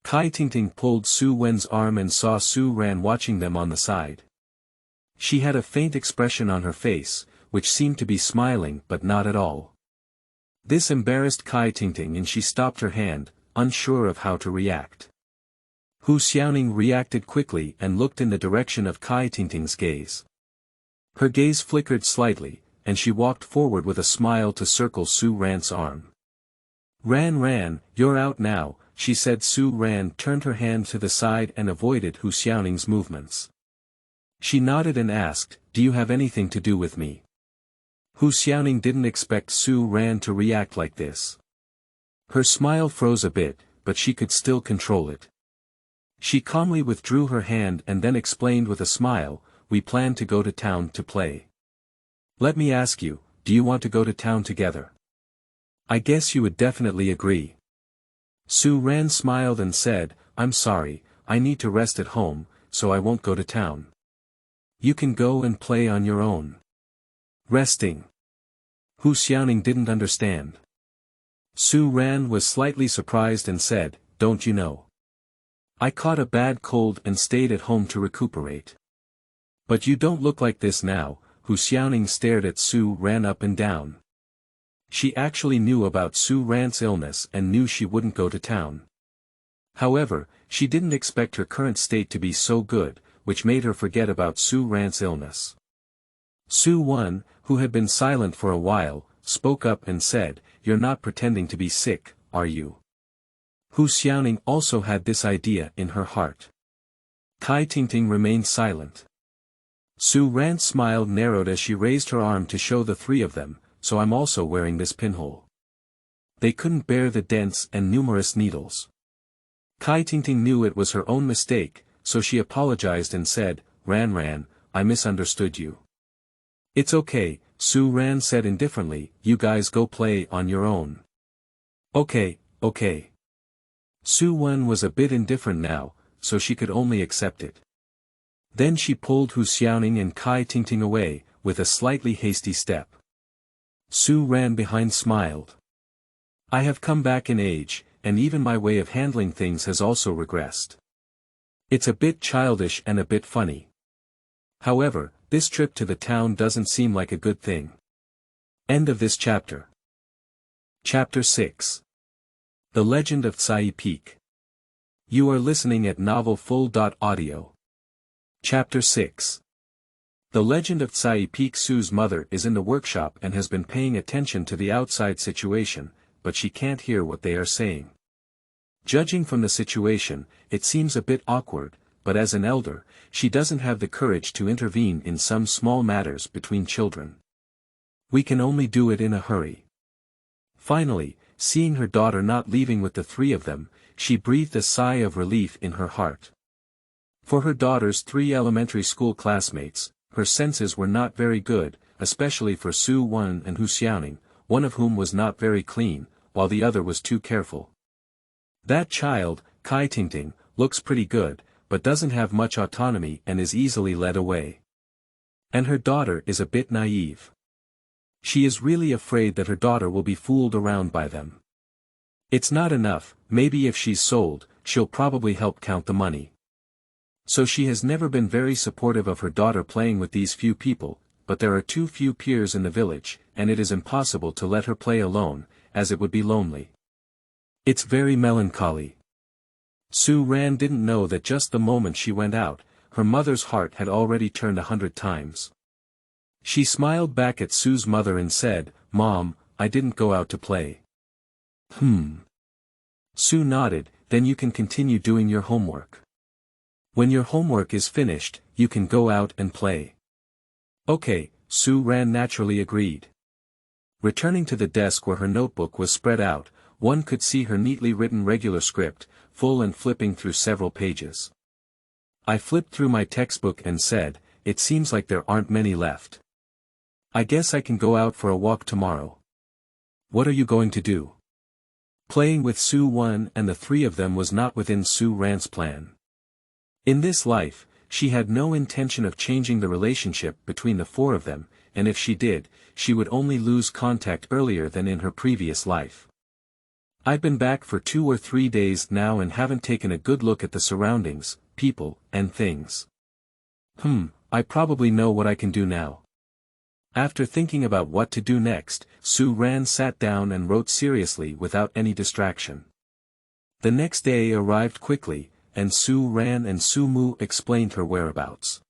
Cai Tingting pulled Su Wen's arm and saw Su Ran watching them on the side. She had a faint expression on her face, which seemed to be smiling but not at all. This embarrassed Cai Tingting and she stopped her hand, unsure of how to react. Hu Xiaoning reacted quickly and looked in the direction of Cai Tingting's gaze. Her gaze flickered slightly, and she walked forward with a smile to circle Su Ran's arm. Ran, you're out now, she said. Su Ran turned her hand to the side and avoided Hu Xiaoning's movements. She nodded and asked, Do you have anything to do with me? Hu Xiaoning didn't expect Su Ran to react like this. Her smile froze a bit, but she could still control it. She calmly withdrew her hand and then explained with a smile, We plan to go to town to play. Let me ask you, do you want to go to town together? I guess you would definitely agree. Su Ran smiled and said, I'm sorry, I need to rest at home, so I won't go to town. You can go and play on your own. Resting. Hu Xiaoning didn't understand. Su Ran was slightly surprised and said, Don't you know? I caught a bad cold and stayed at home to recuperate. But you don't look like this now. Hu Xiaoning stared at Su Ran up and down. She actually knew about Su Ran's illness and knew she wouldn't go to town. However, she didn't expect her current state to be so good, which made her forget about Su Ran's illness. Su Wen, who had been silent for a while, spoke up and said, You're not pretending to be sick, are you? Hu Xiaoning also had this idea in her heart. Cai Tingting remained silent. Su Ran's smile narrowed as she raised her arm to show the 3 of them, So I'm also wearing this pinhole. They couldn't bear the dense and numerous needles. Cai Tingting knew it was her own mistake, so she apologized and said, Ran, I misunderstood you. It's okay, Su Ran said indifferently, You guys go play on your own. Okay. Su Wen was a bit indifferent now, so she could only accept it. Then she pulled Hu Xiaoning and Cai Tingting away, with a slightly hasty step. Sue ran behind, smiled. I have come back in age, and even my way of handling things has also regressed. It's a bit childish and a bit funny. However, this trip to the town doesn't seem like a good thing. End of this chapter. Chapter 6. The Legend of Caiyi Peak. You are listening at novelfull.audio. Chapter 6. The Legend of Caiyi Peak. Sue's mother is in the workshop and has been paying attention to the outside situation, but she can't hear what they are saying. Judging from the situation, it seems a bit awkward, but as an elder, she doesn't have the courage to intervene in some small matters between children. We can only do it in a hurry. Finally, seeing her daughter not leaving with the three of them, she breathed a sigh of relief in her heart. For her daughter's 3 elementary school classmates, her senses were not very good, especially for Sue Wan and Hu Xiaoning, one of whom was not very clean, while the other was too careful. That child, Cai Tingting, looks pretty good, but doesn't have much autonomy and is easily led away. And her daughter is a bit naive. She is really afraid that her daughter will be fooled around by them. It's not enough, maybe if she's sold, she'll probably help count the money. So she has never been very supportive of her daughter playing with these few people, but there are too few peers in the village, and it is impossible to let her play alone, as it would be lonely. It's very melancholy. Sue Ran didn't know that just the moment she went out, her mother's heart had already turned 100 times. She smiled back at Sue's mother and said, "Mom, I didn't go out to play." Sue nodded, "Then you can continue doing your homework. When your homework is finished, you can go out and play." Okay, Sue Ran naturally agreed. Returning to the desk where her notebook was spread out, one could see her neatly written regular script, full and flipping through several pages. I flipped through my textbook and said, "It seems like there aren't many left. I guess I can go out for a walk tomorrow." "What are you going to do?" Playing with Sue Wan and the three of them was not within Sue Ran's plan. In this life, she had no intention of changing the relationship between the four of them, and if she did, she would only lose contact earlier than in her previous life. I've been back for 2 or 3 days now and haven't taken a good look at the surroundings, people, and things. I probably know what I can do now. After thinking about what to do next, Sue Ran sat down and wrote seriously without any distraction. The next day arrived quickly, and Sue Ran and Su Mu explained her whereabouts.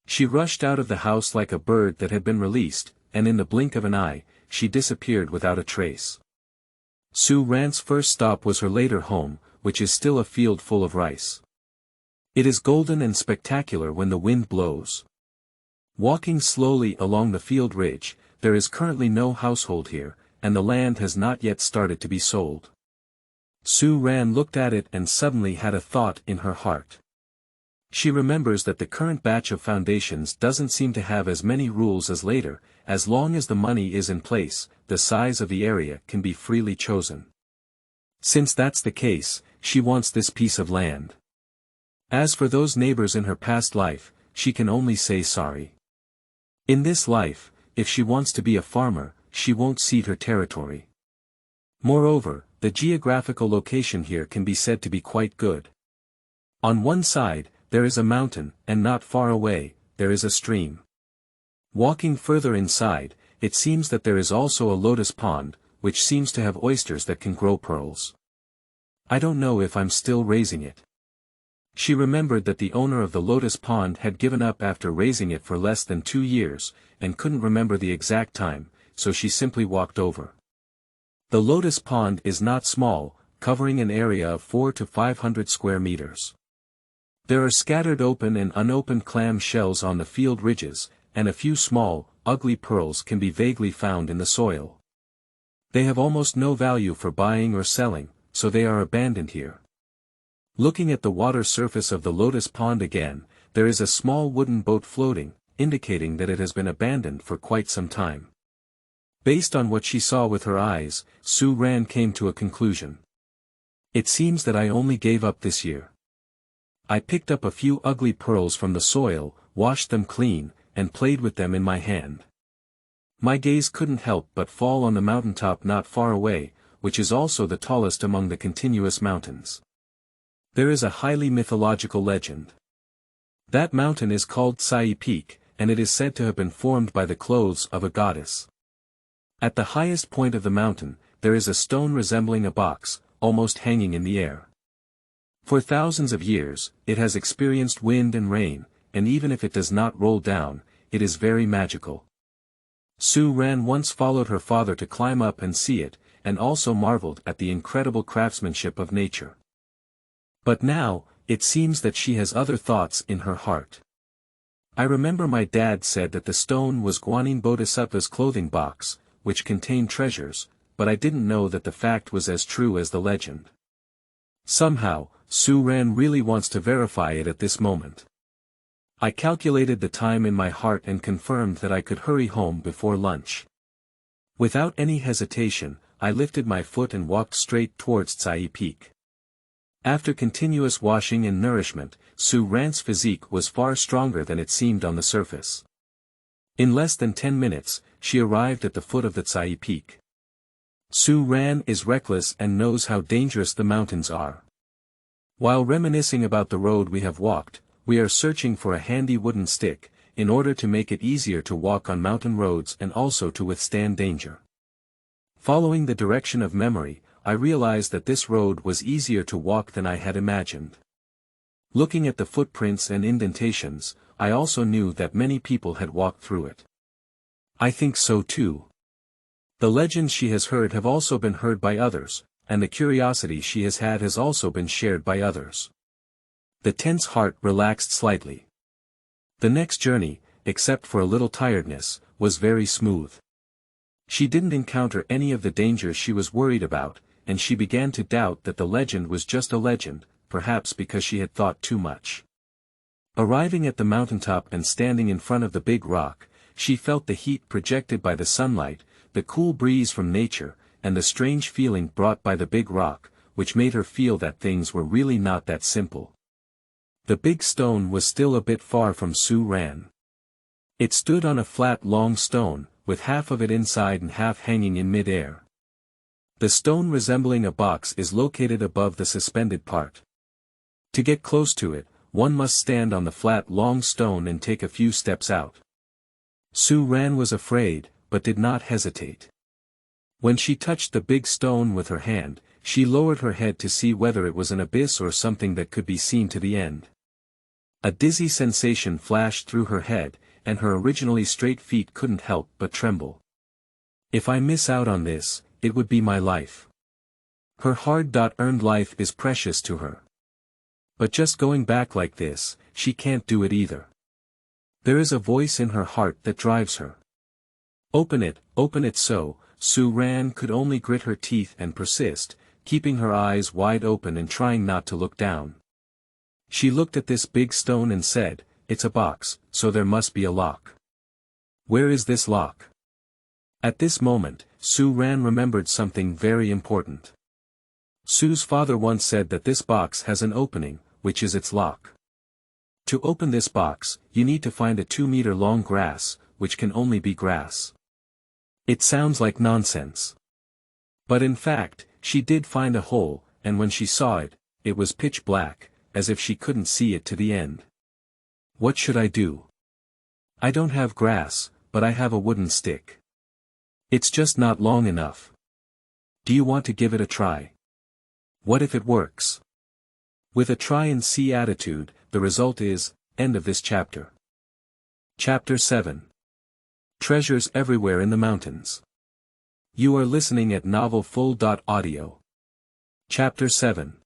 She rushed out of the house like a bird that had been released, and in the blink of an eye, she disappeared without a trace. Sue Ran's first stop was her later home, which is still a field full of rice. It is golden and spectacular when the wind blows. Walking slowly along the field ridge, there is currently no household here, and the land has not yet started to be sold. Sue Ran looked at it and suddenly had a thought in her heart. She remembers that the current batch of foundations doesn't seem to have as many rules as later. As long as the money is in place, the size of the area can be freely chosen. Since that's the case, she wants this piece of land. As for those neighbors in her past life, she can only say sorry. In this life, if she wants to be a farmer, she won't cede her territory. Moreover, the geographical location here can be said to be quite good. On one side, there is a mountain, and not far away, there is a stream. Walking further inside, it seems that there is also a lotus pond, which seems to have oysters that can grow pearls. I don't know if I'm still raising it. She remembered that the owner of the lotus pond had given up after raising it for less than 2 years, and couldn't remember the exact time, so she simply walked over. The lotus pond is not small, covering an area of 400 to 500 square meters. There are scattered open and unopened clam shells on the field ridges, and a few small, ugly pearls can be vaguely found in the soil. They have almost no value for buying or selling, so they are abandoned here. Looking at the water surface of the lotus pond again, there is a small wooden boat floating, indicating that it has been abandoned for quite some time. Based on what she saw with her eyes, Sue Ran came to a conclusion. It seems that I only gave up this year. I picked up a few ugly pearls from the soil, washed them clean, and played with them in my hand. My gaze couldn't help but fall on the mountaintop not far away, which is also the tallest among the continuous mountains. There is a highly mythological legend. That mountain is called Caiyi Peak, and it is said to have been formed by the clothes of a goddess. At the highest point of the mountain, there is a stone resembling a box, almost hanging in the air. For thousands of years, it has experienced wind and rain, and even if it does not roll down, it is very magical. Su Ran once followed her father to climb up and see it, and also marveled at the incredible craftsmanship of nature. But now, it seems that she has other thoughts in her heart. I remember my dad said that the stone was Guanyin Bodhisattva's clothing box, which contained treasures, but I didn't know that the fact was as true as the legend. Somehow, Su Ran really wants to verify it at this moment. I calculated the time in my heart and confirmed that I could hurry home before lunch. Without any hesitation, I lifted my foot and walked straight towards Caiyi Peak. After continuous washing and nourishment, Su Ran's physique was far stronger than it seemed on the surface. In less than 10 minutes, she arrived at the foot of the Caiyi Peak. Su Ran is reckless and knows how dangerous the mountains are. While reminiscing about the road we have walked, we are searching for a handy wooden stick, in order to make it easier to walk on mountain roads and also to withstand danger. Following the direction of memory, I realized that this road was easier to walk than I had imagined. Looking at the footprints and indentations, I also knew that many people had walked through it. I think so too. The legends she has heard have also been heard by others, and the curiosity she has had has also been shared by others. The tense heart relaxed slightly. The next journey, except for a little tiredness, was very smooth. She didn't encounter any of the dangers she was worried about, and she began to doubt that the legend was just a legend, perhaps because she had thought too much. Arriving at the mountaintop and standing in front of the big rock, she felt the heat projected by the sunlight, the cool breeze from nature, and the strange feeling brought by the big rock, which made her feel that things were really not that simple. The big stone was still a bit far from Su Ran. It stood on a flat long stone, with half of it inside and half hanging in mid-air. The stone resembling a box is located above the suspended part. To get close to it, one must stand on the flat long stone and take a few steps out. Su Ran was afraid, but did not hesitate. When she touched the big stone with her hand, she lowered her head to see whether it was an abyss or something that could be seen to the end. A dizzy sensation flashed through her head, and her originally straight feet couldn't help but tremble. If I miss out on this, it would be my life. Her hard-earned life is precious to her. But just going back like this, she can't do it either. There is a voice in her heart that drives her. Open it so, Su Ran could only grit her teeth and persist, keeping her eyes wide open and trying not to look down. She looked at this big stone and said, "It's a box, so there must be a lock. Where is this lock?" At this moment, Su Ran remembered something very important. Su's father once said that this box has an opening, which is its lock. To open this box, you need to find a 2-meter-long grass, which can only be grass. It sounds like nonsense. But in fact, she did find a hole, and when she saw it, it was pitch black, as if she couldn't see it to the end. What should I do? I don't have grass, but I have a wooden stick. It's just not long enough. Do you want to give it a try? What if it works? With a try-and-see attitude, the result is, end of this chapter. Chapter 7. Treasures Everywhere in the Mountains. You are listening at novelfull.audio. Chapter 7.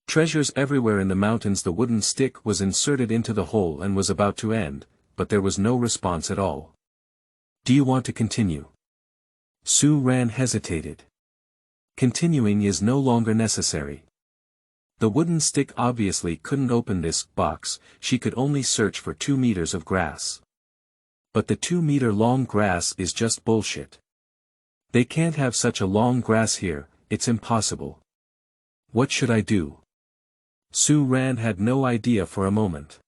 Treasures everywhere in the mountains. The wooden stick was inserted into the hole and was about to end, but there was no response at all. Do you want to continue? Su Ran hesitated. Continuing is no longer necessary. The wooden stick obviously couldn't open this box, she could only search for 2 meters of grass. But the 2-meter-long grass is just bullshit. They can't have such a long grass here, it's impossible. What should I do? Su Ran had no idea for a moment.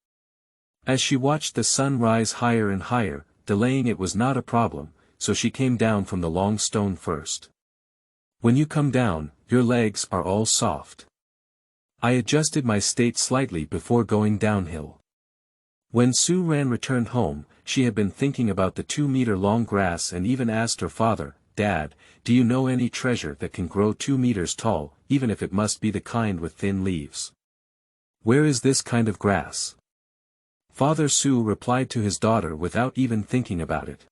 As she watched the sun rise higher and higher, delaying it was not a problem, so she came down from the long stone first. When you come down, your legs are all soft. I adjusted my state slightly before going downhill. When Su Ran returned home, she had been thinking about the 2-meter-long grass and even asked her father, "Dad, do you know any treasure that can grow 2 meters tall, even if it must be the kind with thin leaves? Where is this kind of grass?" Father Su replied to his daughter without even thinking about it.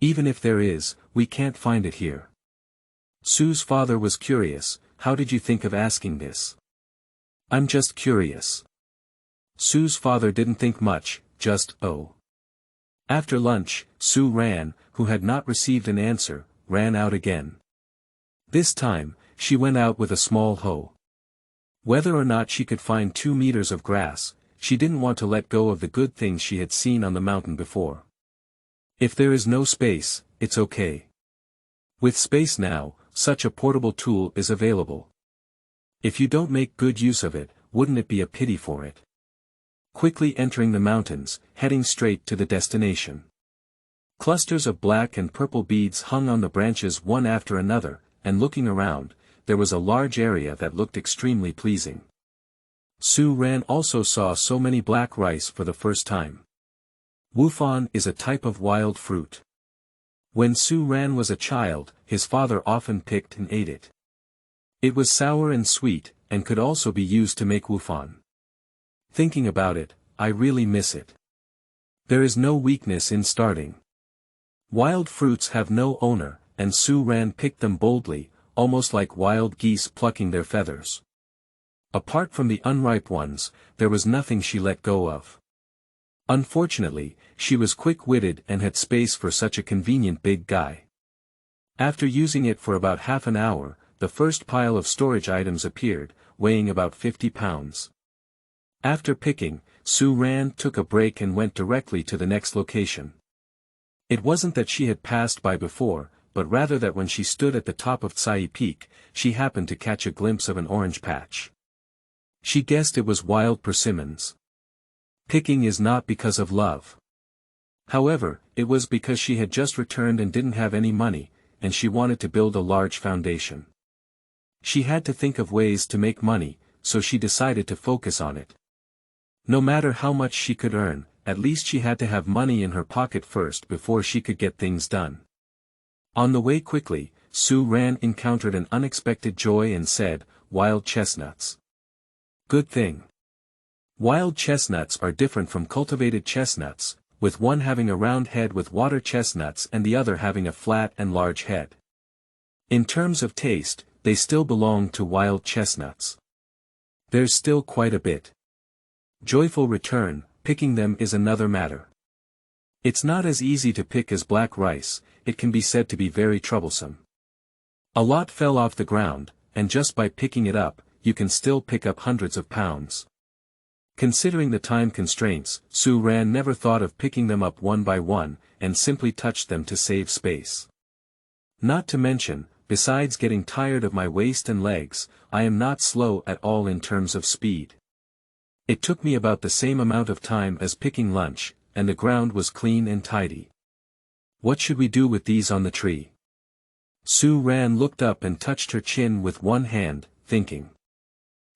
"Even if there is, we can't find it here." Su's father was curious. "How did you think of asking this?" "I'm just curious." Su's father didn't think much, just, "Oh." After lunch, Su Ran, who had not received an answer, ran out again. This time, she went out with a small hoe. Whether or not she could find 2 meters of grass, she didn't want to let go of the good things she had seen on the mountain before. If there is no space, it's okay. With space now, such a portable tool is available. If you don't make good use of it, wouldn't it be a pity for it? Quickly entering the mountains, heading straight to the destination. Clusters of black and purple beads hung on the branches one after another, and looking around, there was a large area that looked extremely pleasing. Su Ran also saw so many black rice for the first time. Wufan is a type of wild fruit. When Su Ran was a child, his father often picked and ate it. It was sour and sweet, and could also be used to make wufan. Thinking about it, I really miss it. There is no weakness in starting. Wild fruits have no owner, and Su Ran picked them boldly, almost like wild geese plucking their feathers. Apart from the unripe ones, there was nothing she let go of. Unfortunately, she was quick-witted and had space for such a convenient big guy. After using it for about half an hour, the first pile of storage items appeared, weighing about 50 pounds. After picking, Su Ran took a break and went directly to the next location. It wasn't that she had passed by before, but rather that when she stood at the top of Caiyi Peak, she happened to catch a glimpse of an orange patch. She guessed it was wild persimmons. Picking is not because of love. However, it was because she had just returned and didn't have any money, and she wanted to build a large foundation. She had to think of ways to make money, so she decided to focus on it. No matter how much she could earn, at least she had to have money in her pocket first before she could get things done. On the way quickly, Su Ran encountered an unexpected joy and said, "Wild chestnuts. Good thing." Wild chestnuts are different from cultivated chestnuts, with one having a round head with water chestnuts and the other having a flat and large head. In terms of taste, they still belong to wild chestnuts. There's still quite a bit. Joyful return, picking them is another matter. It's not as easy to pick as black rice, it can be said to be very troublesome. A lot fell off the ground, and just by picking it up, you can still pick up hundreds of pounds. Considering the time constraints, Su Ran never thought of picking them up one by one, and simply touched them to save space. Not to mention, besides getting tired of my waist and legs, I am not slow at all in terms of speed. It took me about the same amount of time as picking lunch, and the ground was clean and tidy. What should we do with these on the tree? Su Ran looked up and touched her chin with one hand, thinking.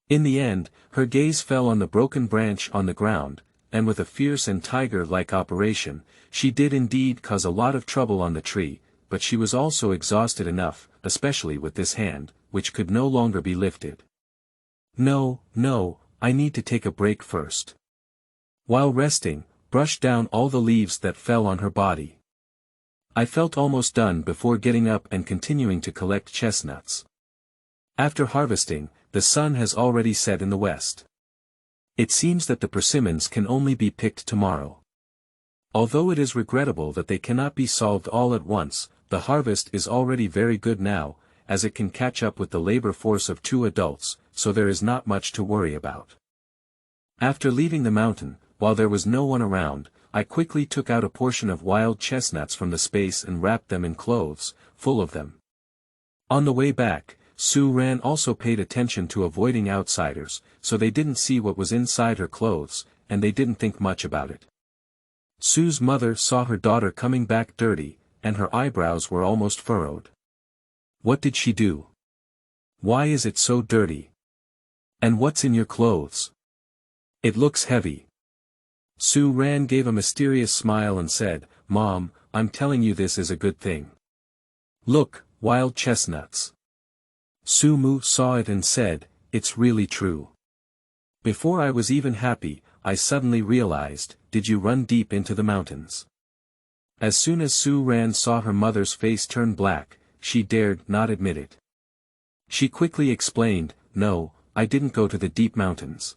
In the end, her gaze fell on the broken branch on the ground, and with a fierce and tiger-like operation, she did indeed cause a lot of trouble on the tree, but she was also exhausted enough, especially with this hand, which could no longer be lifted. No, I need to take a break first. While resting, brush down all the leaves that fell on her body. I felt almost done before getting up and continuing to collect chestnuts. After harvesting, the sun has already set in the west. It seems that the persimmons can only be picked tomorrow. Although it is regrettable that they cannot be solved all at once, the harvest is already very good now, as it can catch up with the labor force of 2 adults, so there is not much to worry about. After leaving the mountain, while there was no one around, I quickly took out a portion of wild chestnuts from the space and wrapped them in clothes, full of them. On the way back, Su Ran also paid attention to avoiding outsiders, so they didn't see what was inside her clothes, and they didn't think much about it. Sue's mother saw her daughter coming back dirty, and her eyebrows were almost furrowed. What did she do? Why is it so dirty? And what's in your clothes? It looks heavy. Sue Ran gave a mysterious smile and said, Mom, I'm telling you this is a good thing. Look, wild chestnuts. Sue Moo saw it and said, it's really true. Before I was even happy, I suddenly realized, did you run deep into the mountains? As soon as Sue Ran saw her mother's face turn black, she dared not admit it. She quickly explained, no, I didn't go to the deep mountains.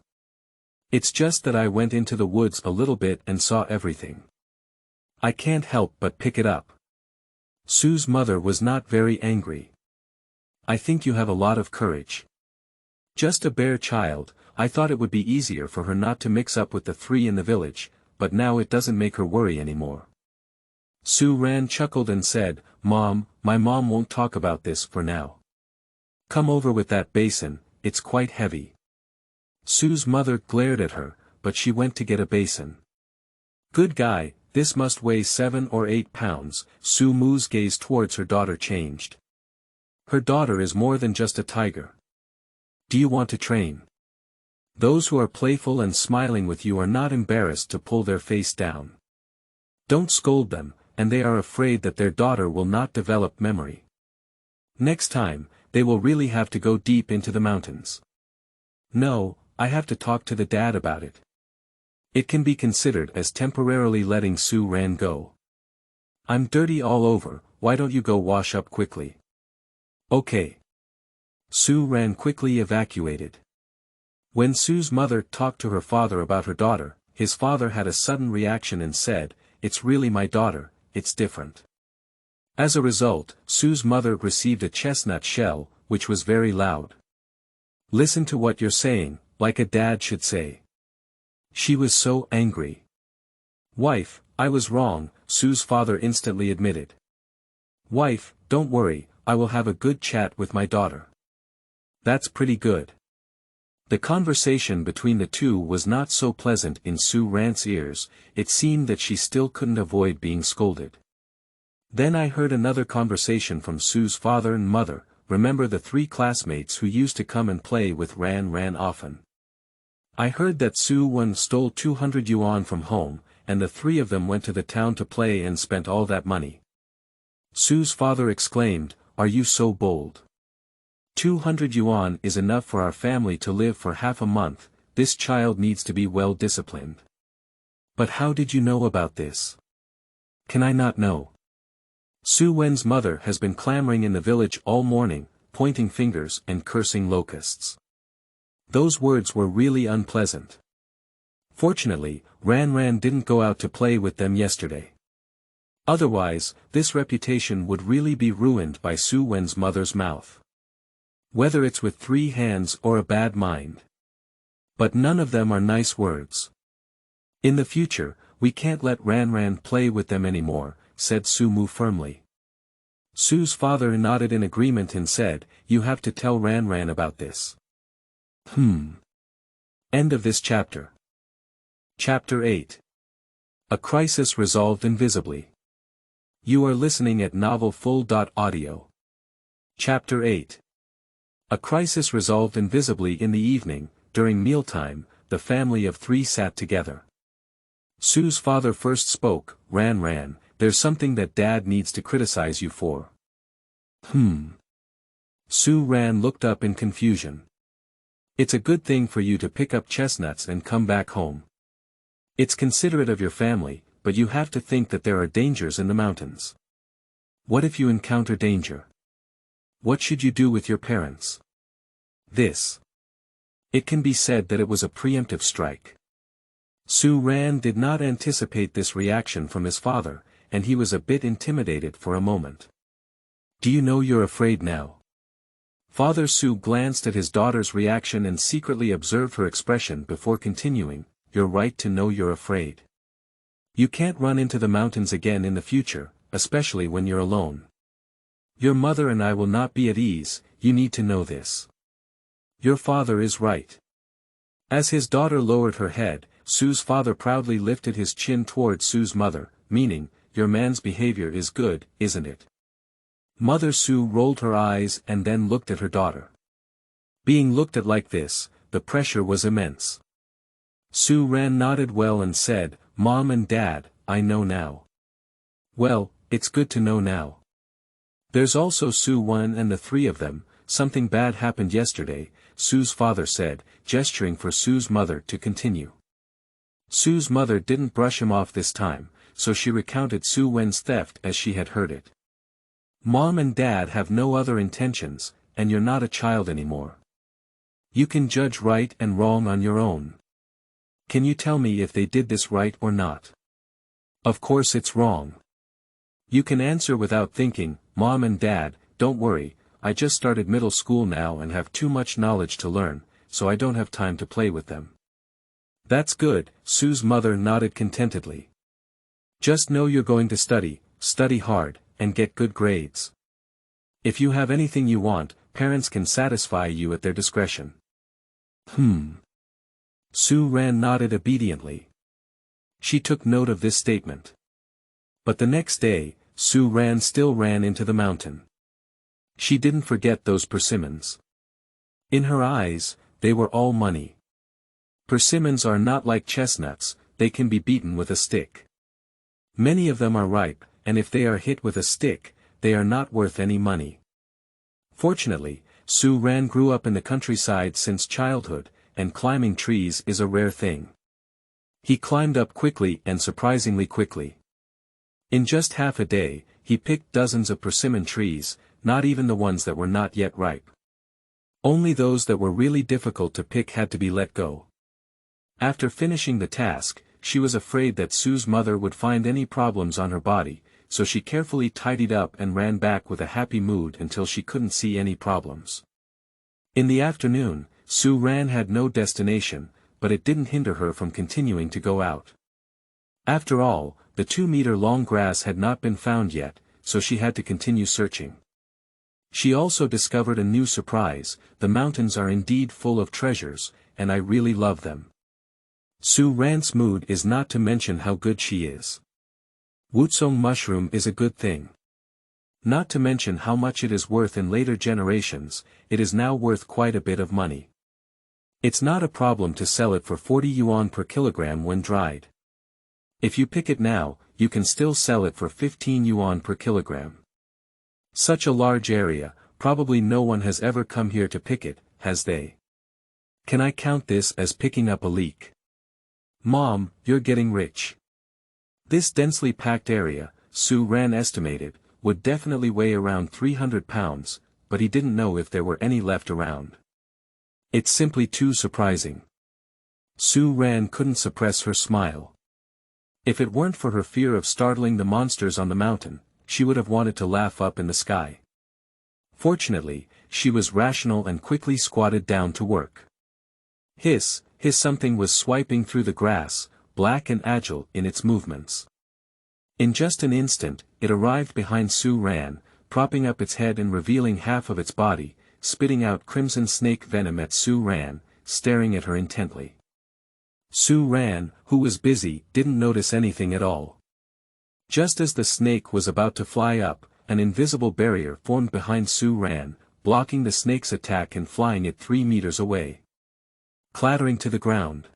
It's just that I went into the woods a little bit and saw everything. I can't help but pick it up. Sue's mother was not very angry. I think you have a lot of courage. Just a bare child, I thought it would be easier for her not to mix up with the three in the village, but now it doesn't make her worry anymore. Sue Ran chuckled and said, Mom, my mom won't talk about this for now. Come over with that basin, it's quite heavy. Sue's mother glared at her, but she went to get a basin. Good guy, this must weigh 7 or 8 pounds, Sue Moo's gaze towards her daughter changed. Her daughter is more than just a tiger. Do you want to train? Those who are playful and smiling with you are not embarrassed to pull their face down. Don't scold them, and they are afraid that their daughter will not develop memory. Next time, they will really have to go deep into the mountains. No, I have to talk to the dad about it. It can be considered as temporarily letting Sue Ran go. I'm dirty all over, why don't you go wash up quickly? Okay. Sue Ran quickly evacuated. When Sue's mother talked to her father about her daughter, his father had a sudden reaction and said, it's really my daughter, it's different. As a result, Sue's mother received a chestnut shell, which was very loud. Listen to what you're saying, like a dad should say. She was so angry. Wife, I was wrong, Sue's father instantly admitted. Wife, don't worry, I will have a good chat with my daughter. That's pretty good. The conversation between the two was not so pleasant in Sue Ran's ears, it seemed that she still couldn't avoid being scolded. Then I heard another conversation from Sue's father and mother, remember the 3 classmates who used to come and play with Ran often. I heard that Sue Wan stole 200 yuan from home, and the 3 of them went to the town to play and spent all that money. Sue's father exclaimed, are you so bold? 200 yuan is enough for our family to live for half a month, this child needs to be well disciplined. But how did you know about this? Can I not know? Sue Wen's mother has been clamoring in the village all morning, pointing fingers and cursing locusts. Those words were really unpleasant. Fortunately, Ran didn't go out to play with them yesterday. Otherwise, this reputation would really be ruined by Sue Wen's mother's mouth. Whether it's with 3 hands or a bad mind. But none of them are nice words. In the future, we can't let Ran play with them anymore, said Sue Moo firmly. Sue's father nodded in agreement and said, you have to tell Ran about this. End of this chapter. Chapter 8. A crisis resolved invisibly. You are listening at novelfull.audio. Chapter 8. A crisis resolved invisibly in the evening, during mealtime, the family of 3 sat together. Sue's father first spoke, Ran, there's something that Dad needs to criticize you for. Sue Ran looked up in confusion. It's a good thing for you to pick up chestnuts and come back home. It's considerate of your family, but you have to think that there are dangers in the mountains. What if you encounter danger? What should you do with your parents? This. It can be said that it was a preemptive strike. Sue Ran did not anticipate this reaction from his father, and he was a bit intimidated for a moment. Do you know you're afraid now? Father Sue glanced at his daughter's reaction and secretly observed her expression before continuing, you're right to know you're afraid. You can't run into the mountains again in the future, especially when you're alone. Your mother and I will not be at ease, you need to know this. Your father is right. As his daughter lowered her head, Sue's father proudly lifted his chin toward Sue's mother, meaning, "Your man's behavior is good, isn't it?" Mother Sue rolled her eyes and then looked at her daughter. Being looked at like this, the pressure was immense. Sue Ran nodded well and said, "Mom and Dad, I know now." "Well, it's good to know now. There's also Sue One and the three of them. Something bad happened yesterday," Sue's father said, gesturing for Sue's mother to continue. Sue's mother didn't brush him off this time, so she recounted Sue Wen's theft as she had heard it. "Mom and Dad have no other intentions, and you're not a child anymore. You can judge right and wrong on your own. Can you tell me if they did this right or not?" "Of course it's wrong. You can answer without thinking, Mom and Dad, don't worry, I just started middle school now and have too much knowledge to learn, so I don't have time to play with them." "That's good," Sue's mother nodded contentedly. "Just know you're going to study hard, and get good grades. If you have anything you want, parents can satisfy you at their discretion." Sue Ran nodded obediently. She took note of this statement. But the next day, Sue Ran still ran into the mountain. She didn't forget those persimmons. In her eyes, they were all money. Persimmons are not like chestnuts, they can be beaten with a stick. Many of them are ripe, and if they are hit with a stick, they are not worth any money. Fortunately, Sue Ran grew up in the countryside since childhood, and climbing trees is a rare thing. He climbed up quickly and surprisingly quickly. In just half a day, he picked dozens of persimmon trees, not even the ones that were not yet ripe. Only those that were really difficult to pick had to be let go. After finishing the task, she was afraid that Sue's mother would find any problems on her body, so she carefully tidied up and ran back with a happy mood until she couldn't see any problems. In the afternoon, Sue Ran had no destination, but it didn't hinder her from continuing to go out. After all, the 2-meter-long grass had not been found yet, so she had to continue searching. She also discovered a new surprise: the mountains are indeed full of treasures, and I really love them. Sue Ran's mood is not to mention how good she is. Wutsong mushroom is a good thing. Not to mention how much it is worth in later generations, it is now worth quite a bit of money. It's not a problem to sell it for 40 yuan per kilogram when dried. If you pick it now, you can still sell it for 15 yuan per kilogram. Such a large area, probably no one has ever come here to pick it, has they? Can I count this as picking up a leak? Mom, you're getting rich. This densely packed area, Sue Ran estimated, would definitely weigh around 300 pounds, but he didn't know if there were any left around. It's simply too surprising. Sue Ran couldn't suppress her smile. If it weren't for her fear of startling the monsters on the mountain, she would have wanted to laugh up in the sky. Fortunately, she was rational and quickly squatted down to work. Hiss, something was swiping through the grass, black and agile in its movements. In just an instant, it arrived behind Sue Ran, propping up its head and revealing half of its body, spitting out crimson snake venom at Sue Ran, staring at her intently. Sue Ran, who was busy, didn't notice anything at all. Just as the snake was about to fly up, an invisible barrier formed behind Sue Ran, blocking the snake's attack and flying it 3 meters away. Clattering to the ground.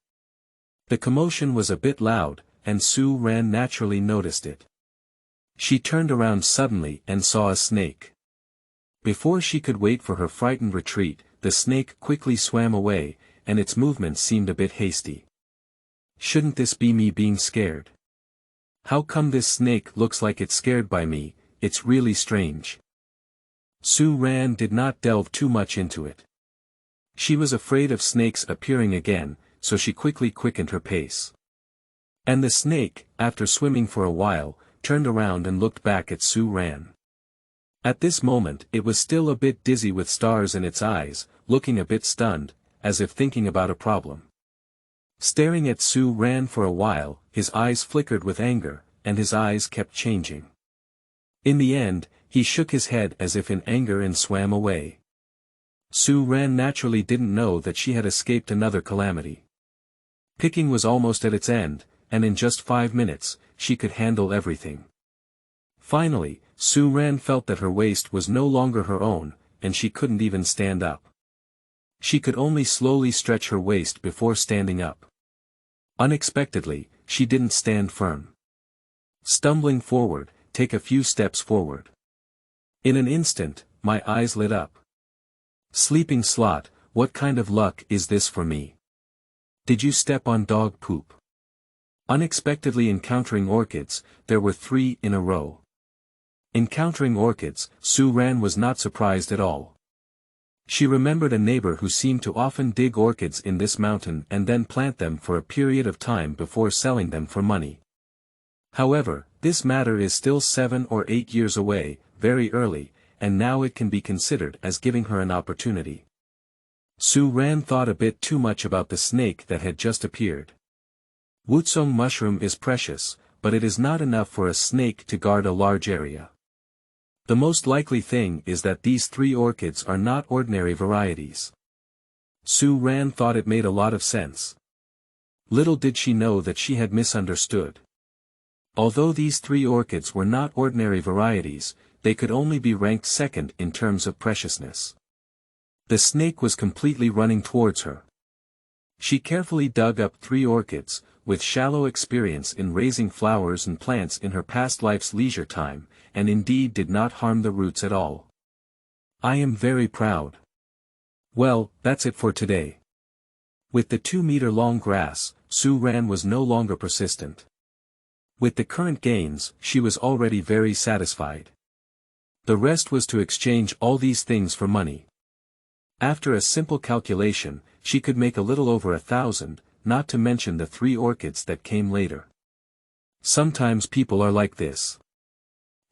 The commotion was a bit loud, and Sue Ran naturally noticed it. She turned around suddenly and saw a snake. Before she could wait for her frightened retreat, the snake quickly swam away, and its movements seemed a bit hasty. Shouldn't this be me being scared? How come this snake looks like it's scared by me? It's really strange. Sue Ran did not delve too much into it. She was afraid of snakes appearing again, so she quickly quickened her pace. And the snake, after swimming for a while, turned around and looked back at Sue Ran. At this moment it was still a bit dizzy with stars in its eyes, looking a bit stunned, as if thinking about a problem. Staring at Sue Ran for a while, his eyes flickered with anger, and his eyes kept changing. In the end, he shook his head as if in anger and swam away. Sue Ran naturally didn't know that she had escaped another calamity. Picking was almost at its end, and in just 5 minutes, she could handle everything. Finally, Su-ran felt that her waist was no longer her own, and she couldn't even stand up. She could only slowly stretch her waist before standing up. Unexpectedly, she didn't stand firm. Stumbling forward, take a few steps forward. In an instant, my eyes lit up. Sleeping slot, what kind of luck is this for me? Did you step on dog poop? Unexpectedly encountering orchids, there were 3 in a row. Encountering orchids, Su-ran was not surprised at all. She remembered a neighbor who seemed to often dig orchids in this mountain and then plant them for a period of time before selling them for money. However, this matter is still 7 or 8 years away, very early, and now it can be considered as giving her an opportunity. Su-ran thought a bit too much about the snake that had just appeared. Wutsong mushroom is precious, but it is not enough for a snake to guard a large area. The most likely thing is that these 3 orchids are not ordinary varieties. Su-ran thought it made a lot of sense. Little did she know that she had misunderstood. Although these 3 orchids were not ordinary varieties, they could only be ranked second in terms of preciousness. The snake was completely running towards her. She carefully dug up 3 orchids, with shallow experience in raising flowers and plants in her past life's leisure time, and indeed did not harm the roots at all. I am very proud. Well, that's it for today. With the 2-meter-long grass, Su-ran was no longer persistent. With the current gains, she was already very satisfied. The rest was to exchange all these things for money. After a simple calculation, she could make a little over 1,000, not to mention the 3 orchids that came later. Sometimes people are like this.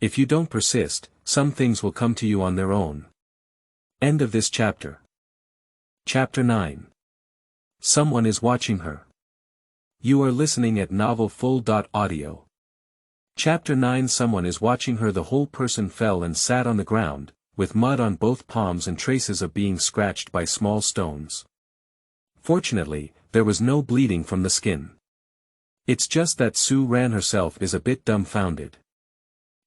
If you don't persist, some things will come to you on their own. End of this chapter. Chapter 9. Someone is watching her. You are listening at novelfull.audio. Chapter 9. Someone is watching her. The whole person fell and sat on the ground, with mud on both palms and traces of being scratched by small stones. Fortunately, there was no bleeding from the skin. It's just that Su-ran herself is a bit dumbfounded.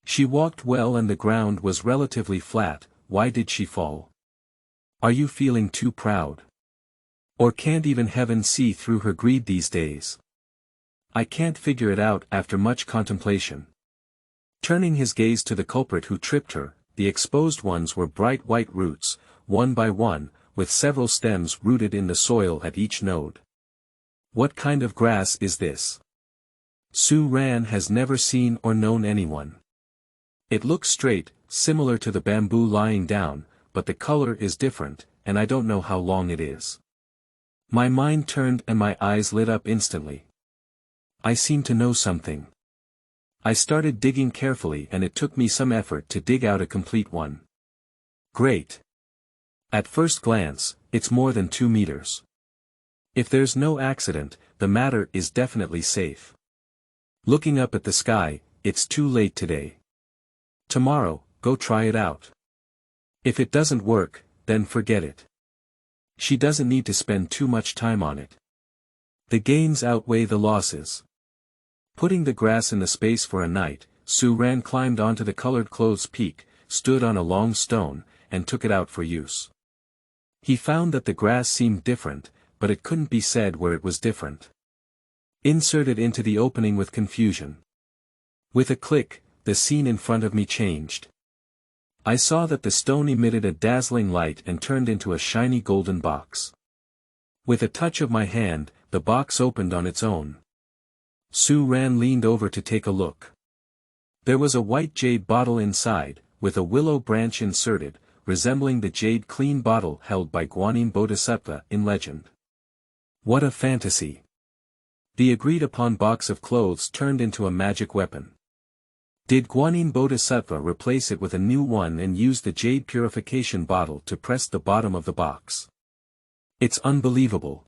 She walked well and the ground was relatively flat. Why did she fall? Are you feeling too proud? Or can't even heaven see through her greed these days? I can't figure it out after much contemplation. Turning his gaze to the culprit who tripped her, the exposed ones were bright white roots, one by one, with several stems rooted in the soil at each node. What kind of grass is this? Su-ran has never seen or known anyone. It looks straight, similar to the bamboo lying down, but the color is different, and I don't know how long it is. My mind turned and my eyes lit up instantly. I seem to know something. I started digging carefully and it took me some effort to dig out a complete one. Great. At first glance, it's more than 2 meters. If there's no accident, the matter is definitely safe. Looking up at the sky, it's too late today. Tomorrow, go try it out. If it doesn't work, then forget it. She doesn't need to spend too much time on it. The gains outweigh the losses. Putting the grass in the space for a night, Su-ran climbed onto the colored clothes peak, stood on a long stone, and took it out for use. He found that the grass seemed different, but it couldn't be said where it was different. Inserted into the opening with confusion. With a click, the scene in front of me changed. I saw that the stone emitted a dazzling light and turned into a shiny golden box. With a touch of my hand, the box opened on its own. Su-ran leaned over to take a look. There was a white jade bottle inside, with a willow branch inserted, resembling the jade clean bottle held by Guanyin Bodhisattva in legend. What a fantasy! The agreed-upon box of clothes turned into a magic weapon. Did Guanyin Bodhisattva replace it with a new one and use the jade purification bottle to press the bottom of the box? It's unbelievable.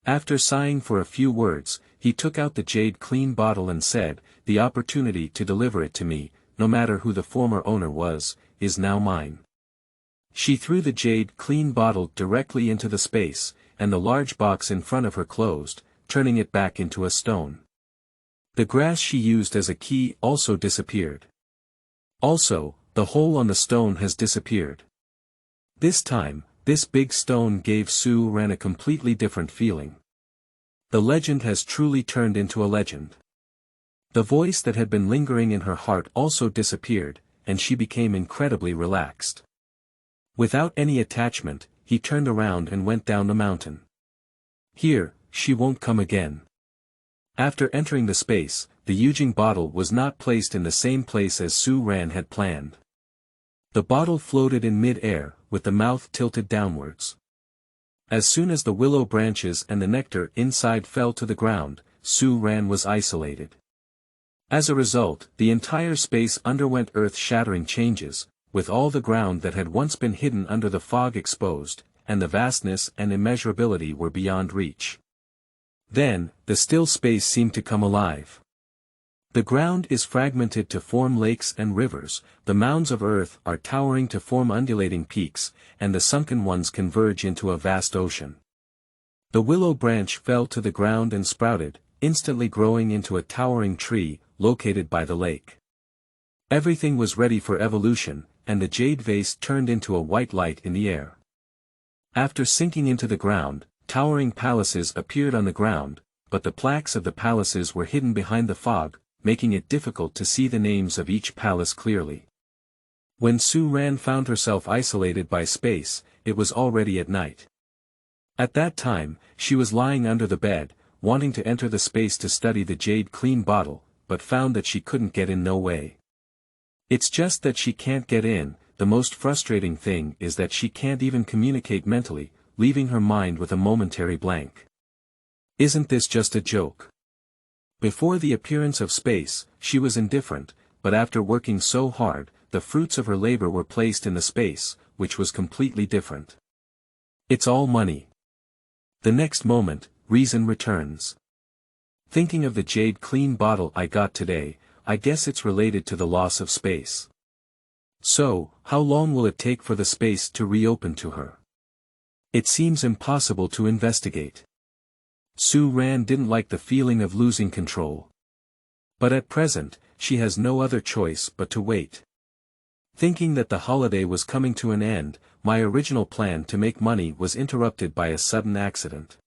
After sighing for a few words, he took out the jade clean bottle and said, "The opportunity to deliver it to me, no matter who the former owner was, is now mine." She threw the jade clean bottle directly into the space, and the large box in front of her closed, turning it back into a stone. The grass she used as a key also disappeared. Also, the hole on the stone has disappeared. This time, this big stone gave Su-Ran a completely different feeling. The legend has truly turned into a legend. The voice that had been lingering in her heart also disappeared, and she became incredibly relaxed. Without any attachment, he turned around and went down the mountain. Here, she won't come again. After entering the space, the Yujing bottle was not placed in the same place as Su-Ran had planned. The bottle floated in mid-air, with the mouth tilted downwards. As soon as the willow branches and the nectar inside fell to the ground, Su-Ran was isolated. As a result, the entire space underwent earth-shattering changes, with all the ground that had once been hidden under the fog exposed, and the vastness and immeasurability were beyond reach. Then, the still space seemed to come alive. The ground is fragmented to form lakes and rivers, the mounds of earth are towering to form undulating peaks, and the sunken ones converge into a vast ocean. The willow branch fell to the ground and sprouted, instantly growing into a towering tree, located by the lake. Everything was ready for evolution, and the jade vase turned into a white light in the air. After sinking into the ground, towering palaces appeared on the ground, but the plaques of the palaces were hidden behind the fog, making it difficult to see the names of each palace clearly. When Su-Ran found herself isolated by space, it was already at night. At that time, she was lying under the bed, wanting to enter the space to study the jade clean bottle, but found that she couldn't get in no way. It's just that she can't get in, the most frustrating thing is that she can't even communicate mentally, leaving her mind with a momentary blank. Isn't this just a joke? Before the appearance of space, she was indifferent, but after working so hard, the fruits of her labor were placed in the space, which was completely different. It's all money. The next moment, reason returns. Thinking of the jade clean bottle I got today, I guess it's related to the loss of space. So, how long will it take for the space to reopen to her? It seems impossible to investigate. Su-Ran didn't like the feeling of losing control. But at present, she has no other choice but to wait. Thinking that the holiday was coming to an end, my original plan to make money was interrupted by a sudden accident.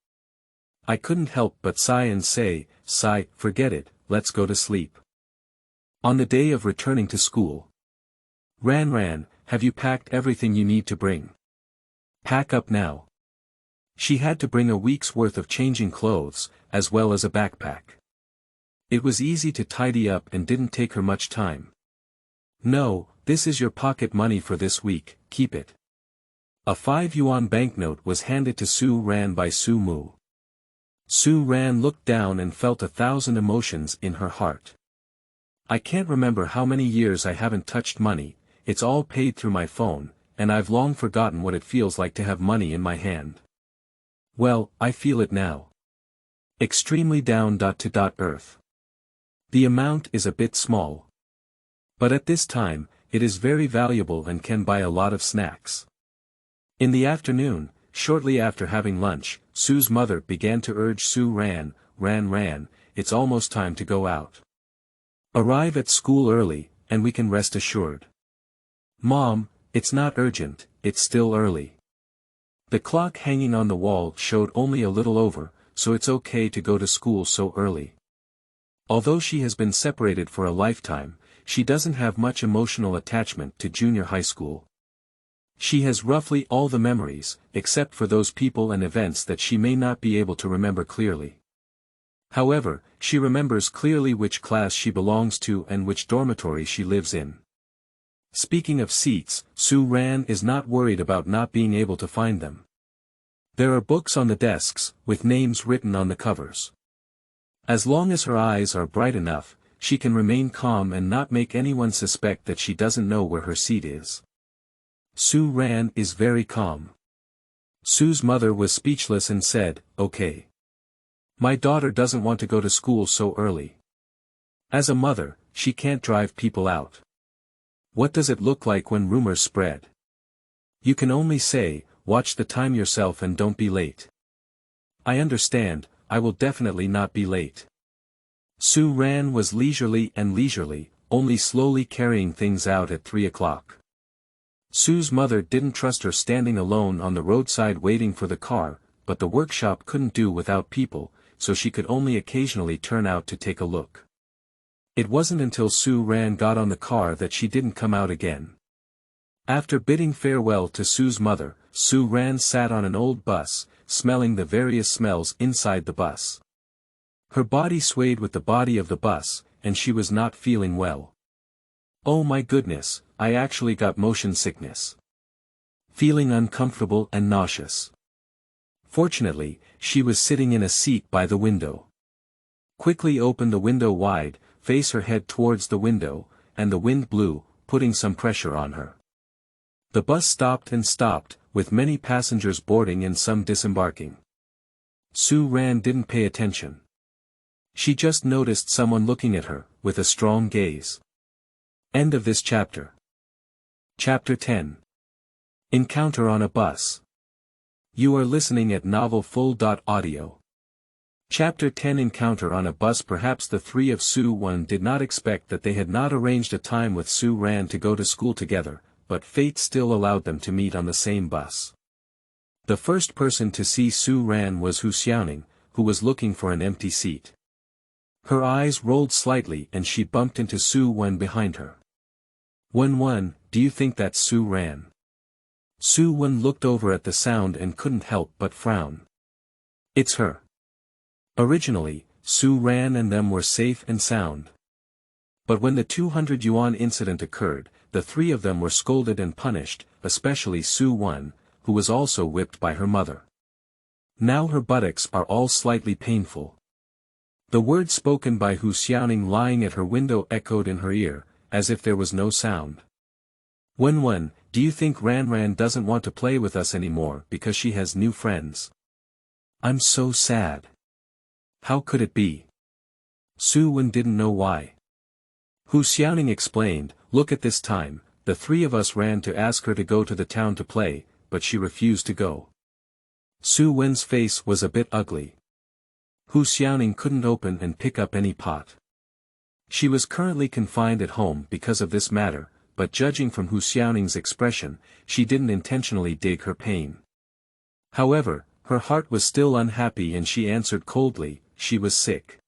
I couldn't help but sigh and say, "Sigh, forget it, let's go to sleep." On the day of returning to school. Ran, have you packed everything you need to bring? Pack up now. She had to bring a week's worth of changing clothes, as well as a backpack. It was easy to tidy up and didn't take her much time. No, this is your pocket money for this week, keep it. A 5 yuan banknote was handed to Su-Ran by Su-Mu. Su-Ran looked down and felt 1,000 emotions in her heart. I can't remember how many years I haven't touched money, it's all paid through my phone, and I've long forgotten what it feels like to have money in my hand. Well, I feel it now. Extremely down to earth. The amount is a bit small. But at this time, it is very valuable and can buy a lot of snacks. In the afternoon, shortly after having lunch, Su's mother began to urge Su-Ran, Ran, it's almost time to go out. Arrive at school early, and we can rest assured. Mom, it's not urgent, it's still early. The clock hanging on the wall showed only a little over, so it's okay to go to school so early. Although she has been separated for a lifetime, she doesn't have much emotional attachment to junior high school. She has roughly all the memories, except for those people and events that she may not be able to remember clearly. However, she remembers clearly which class she belongs to and which dormitory she lives in. Speaking of seats, Su-Ran is not worried about not being able to find them. There are books on the desks, with names written on the covers. As long as her eyes are bright enough, she can remain calm and not make anyone suspect that she doesn't know where her seat is. Su-Ran is very calm. Su's mother was speechless and said, "Okay. My daughter doesn't want to go to school so early. As a mother, she can't drive people out. What does it look like when rumors spread? You can only say, watch the time yourself and don't be late." I understand, I will definitely not be late. Su Ran was leisurely, only slowly carrying things out at 3 o'clock. Sue's mother didn't trust her standing alone on the roadside waiting for the car, but the workshop couldn't do without people, so she could only occasionally turn out to take a look. It wasn't until Su Ran got on the car that she didn't come out again. After bidding farewell to Sue's mother, Su Ran sat on an old bus, smelling the various smells inside the bus. Her body swayed with the body of the bus, and she was not feeling well. Oh my goodness, I actually got motion sickness. Feeling uncomfortable and nauseous. Fortunately, she was sitting in a seat by the window. Quickly open the window wide, face her head towards the window, and the wind blew, putting some pressure on her. The bus stopped, with many passengers boarding and some disembarking. Su Ran didn't pay attention. She just noticed someone looking at her, with a strong gaze. End of this chapter. Chapter 10. Encounter on a Bus. You are listening at novelfull.audio. Chapter 10 Encounter on a Bus. Perhaps the three of Su Wan did not expect that they had not arranged a time with Su Ran to go to school together, but fate still allowed them to meet on the same bus. The first person to see Su Ran was Hu Xiaoning, who was looking for an empty seat. Her eyes rolled slightly and she bumped into Su Wan behind her. Wan, do you think that's Su Ran? Su Wan looked over at the sound and couldn't help but frown. It's her. Originally, Su Ran and them were safe and sound. But when the 200 yuan incident occurred, the three of them were scolded and punished, especially Su Wan, who was also whipped by her mother. Now her buttocks are all slightly painful. The words spoken by Hu Xiaoning lying at her window echoed in her ear, as if there was no sound. Wan, do you think Ran doesn't want to play with us anymore because she has new friends? I'm so sad. How could it be? Su Wan didn't know why. Hu Xiaoning explained, look at this time, the three of us ran to ask her to go to the town to play, but she refused to go. Su Wan's face was a bit ugly. Hu Xiaoning couldn't open and pick up any pot. She was currently confined at home because of this matter, but judging from Hu Xiaoning's expression, she didn't intentionally dig her pain. However, her heart was still unhappy and she answered coldly, she was sick.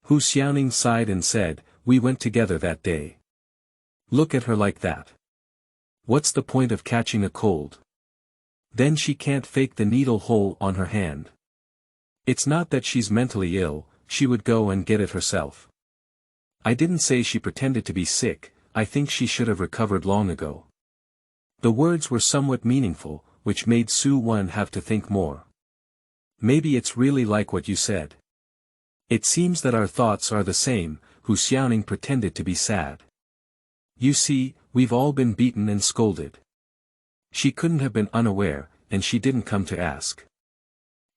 Hu Xiaoning sighed and said, we went together that day. Look at her like that. What's the point of catching a cold? Then she can't fake the needle hole on her hand. It's not that she's mentally ill, she would go and get it herself. I didn't say she pretended to be sick, I think she should have recovered long ago. The words were somewhat meaningful, which made Su Wan have to think more. Maybe it's really like what you said. It seems that our thoughts are the same. Hu Xiaoning pretended to be sad. You see, we've all been beaten and scolded. She couldn't have been unaware, and she didn't come to ask.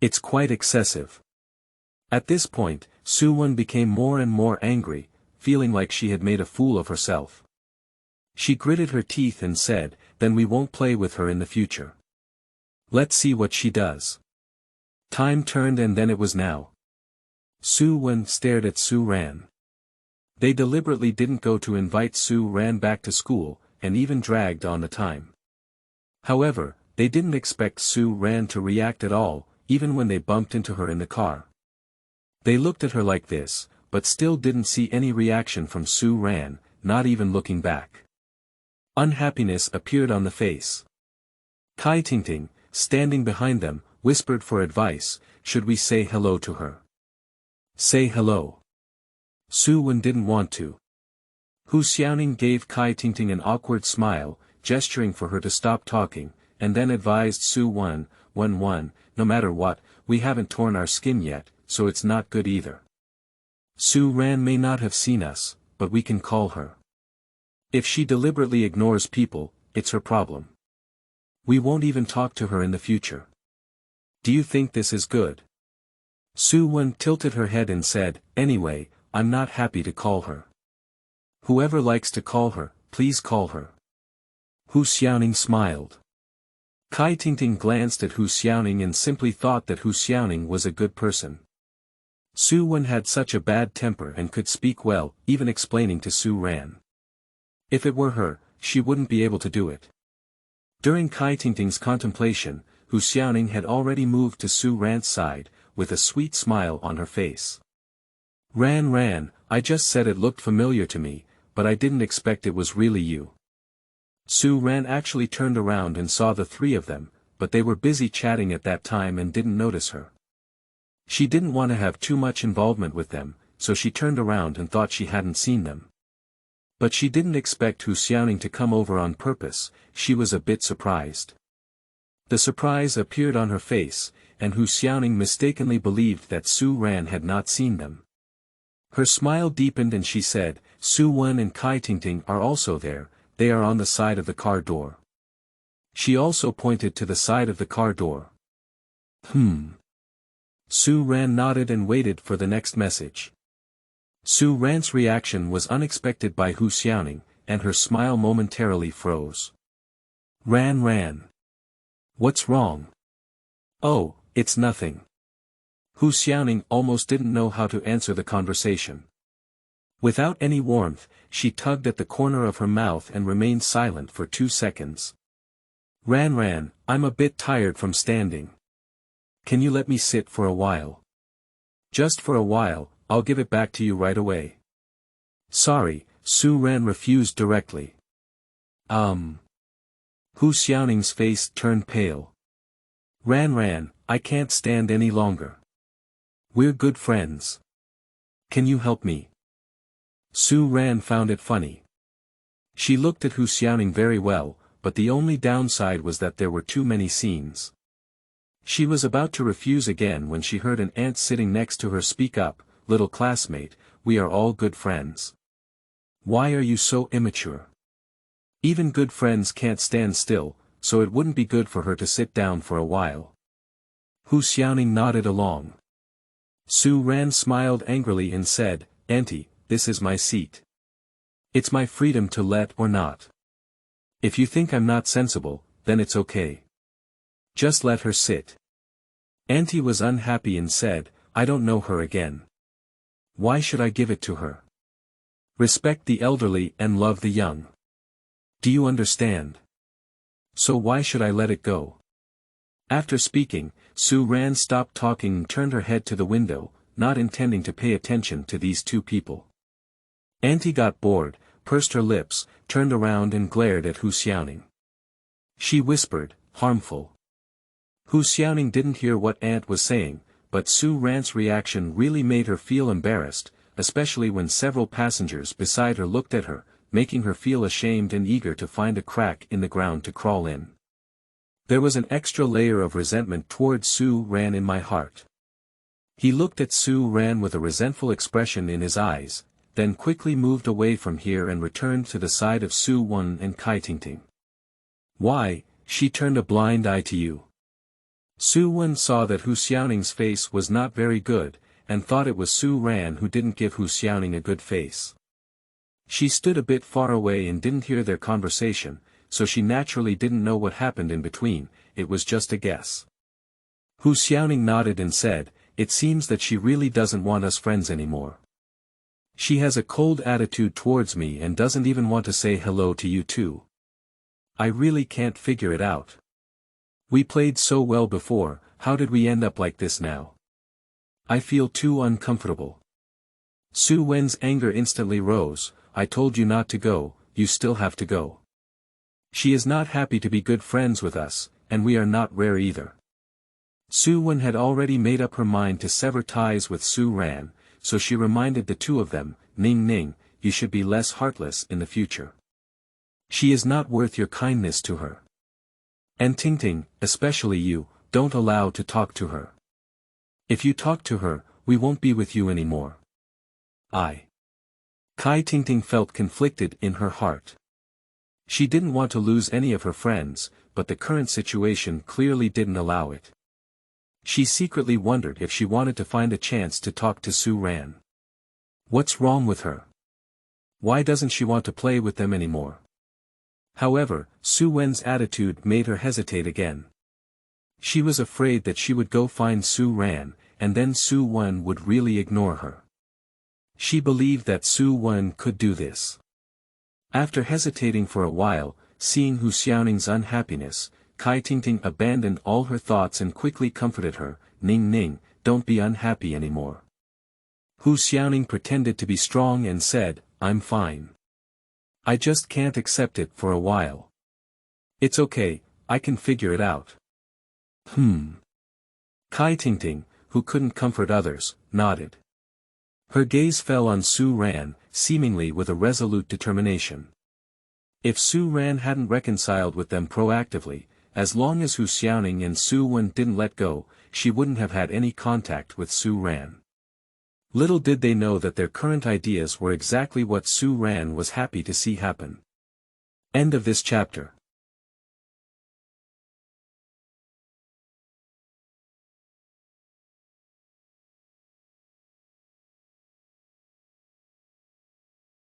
It's quite excessive. At this point, Su Wan became more and more angry, feeling like she had made a fool of herself. She gritted her teeth and said, then we won't play with her in the future. Let's see what she does. Time turned and then it was now. Su Wan stared at Su Ran. They deliberately didn't go to invite Su Ran back to school, and even dragged on the time. However, they didn't expect Su Ran to react at all, even when they bumped into her in the car. They looked at her like this, but still didn't see any reaction from Su Ran, not even looking back. Unhappiness appeared on the face. Caiyi, standing behind them, whispered for advice, should we say hello to her? Say hello. Su Wan didn't want to. Hu Xiaoning gave Caiyi an awkward smile, gesturing for her to stop talking, and then advised Su Wan, no matter what, we haven't torn our skin yet, so it's not good either. Su Ran may not have seen us, but we can call her. If she deliberately ignores people, it's her problem. We won't even talk to her in the future. Do you think this is good? Su Wan tilted her head and said, anyway, I'm not happy to call her. Whoever likes to call her, please call her. Hu Xiaoning smiled. Caiyi glanced at Hu Xiaoning and simply thought that Hu Xiaoning was a good person. Su Wen had such a bad temper and could speak well, even explaining to Su Ran. If it were her, she wouldn't be able to do it. During Cai Tingting's contemplation, Hu Xiaoning had already moved to Su Ran's side, with a sweet smile on her face. Ran, I just said it looked familiar to me, but I didn't expect it was really you. Su Ran actually turned around and saw the three of them, but they were busy chatting at that time and didn't notice her. She didn't want to have too much involvement with them, so she turned around and thought she hadn't seen them. But she didn't expect Hu Xiaoning to come over on purpose. She was a bit surprised. The surprise appeared on her face, and Hu Xiaoning mistakenly believed that Su Ran had not seen them. Her smile deepened and she said, Su Wen and Cai Tingting are also there, they are on the side of the car door. She also pointed to the side of the car door. Su Ran nodded and waited for the next message. Su Ran's reaction was unexpected by Hu Xiaoning, and her smile momentarily froze. Ran. What's wrong? Oh, it's nothing. Hu Xiaoning almost didn't know how to answer the conversation. Without any warmth, she tugged at the corner of her mouth and remained silent for 2 seconds. Ran, I'm a bit tired from standing. Can you let me sit for a while? Just for a while, I'll give it back to you right away. Sorry, Su Ran refused directly. Hu Xiaoning's face turned pale. Ran, I can't stand any longer. We're good friends. Can you help me? Su Ran found it funny. She looked at Hu Xiaoning very well, but the only downside was that there were too many scenes. She was about to refuse again when she heard an ant sitting next to her speak up, little classmate, we are all good friends. Why are you so immature? Even good friends can't stand still, so it wouldn't be good for her to sit down for a while. Hu Xiaoning nodded along. Su Ran smiled angrily and said, Auntie, this is my seat. It's my freedom to let or not. If you think I'm not sensible, then it's okay. Just let her sit. Auntie was unhappy and said, I don't know her again. Why should I give it to her? Respect the elderly and love the young. Do you understand? So why should I let it go? After speaking, Su Ran stopped talking and turned her head to the window, not intending to pay attention to these two people. Auntie got bored, pursed her lips, turned around and glared at Hu Xiaoning. She whispered, harmful. Hu Xiaoning didn't hear what Aunt was saying, but Su Ran's reaction really made her feel embarrassed, especially when several passengers beside her looked at her, making her feel ashamed and eager to find a crack in the ground to crawl in. There was an extra layer of resentment towards Su Ran in my heart. He looked at Su Ran with a resentful expression in his eyes, then quickly moved away from here and returned to the side of Su Wen and Cai Tingting. Why, she turned a blind eye to you. Su Wen saw that Hu Xiaoning's face was not very good, and thought it was Su Ran who didn't give Hu Xiaoning a good face. She stood a bit far away and didn't hear their conversation, so she naturally didn't know what happened in between, it was just a guess. Hu Xiaoning nodded and said, it seems that she really doesn't want us friends anymore. She has a cold attitude towards me and doesn't even want to say hello to you too. I really can't figure it out. We played so well before, how did we end up like this now? I feel too uncomfortable. Su Wen's anger instantly rose, I told you not to go, you still have to go. She is not happy to be good friends with us, and we are not rare either. Su Wen had already made up her mind to sever ties with Su Ran, so she reminded the two of them, Ning, you should be less heartless in the future. She is not worth your kindness to her. And Tingting, especially you, don't allow to talk to her. If you talk to her, we won't be with you anymore. Cai Tingting felt conflicted in her heart. She didn't want to lose any of her friends, but the current situation clearly didn't allow it. She secretly wondered if she wanted to find a chance to talk to Su Ran. What's wrong with her? Why doesn't she want to play with them anymore? However, Su Wen's attitude made her hesitate again. She was afraid that she would go find Su Ran, and then Su Wen would really ignore her. She believed that Su Wen could do this. After hesitating for a while, seeing Hu Xiaoning's unhappiness, Cai Tingting abandoned all her thoughts and quickly comforted her. Ning Ning, don't be unhappy anymore. Hu Xiaoning pretended to be strong and said, I'm fine. I just can't accept it for a while. It's okay, I can figure it out. Cai Tingting, who couldn't comfort others, nodded. Her gaze fell on Su Ran, seemingly with a resolute determination. If Su Ran hadn't reconciled with them proactively, as long as Hu Xiaoning and Su Wen didn't let go, she wouldn't have had any contact with Su Ran. Little did they know that their current ideas were exactly what Su Ran was happy to see happen. End of this chapter.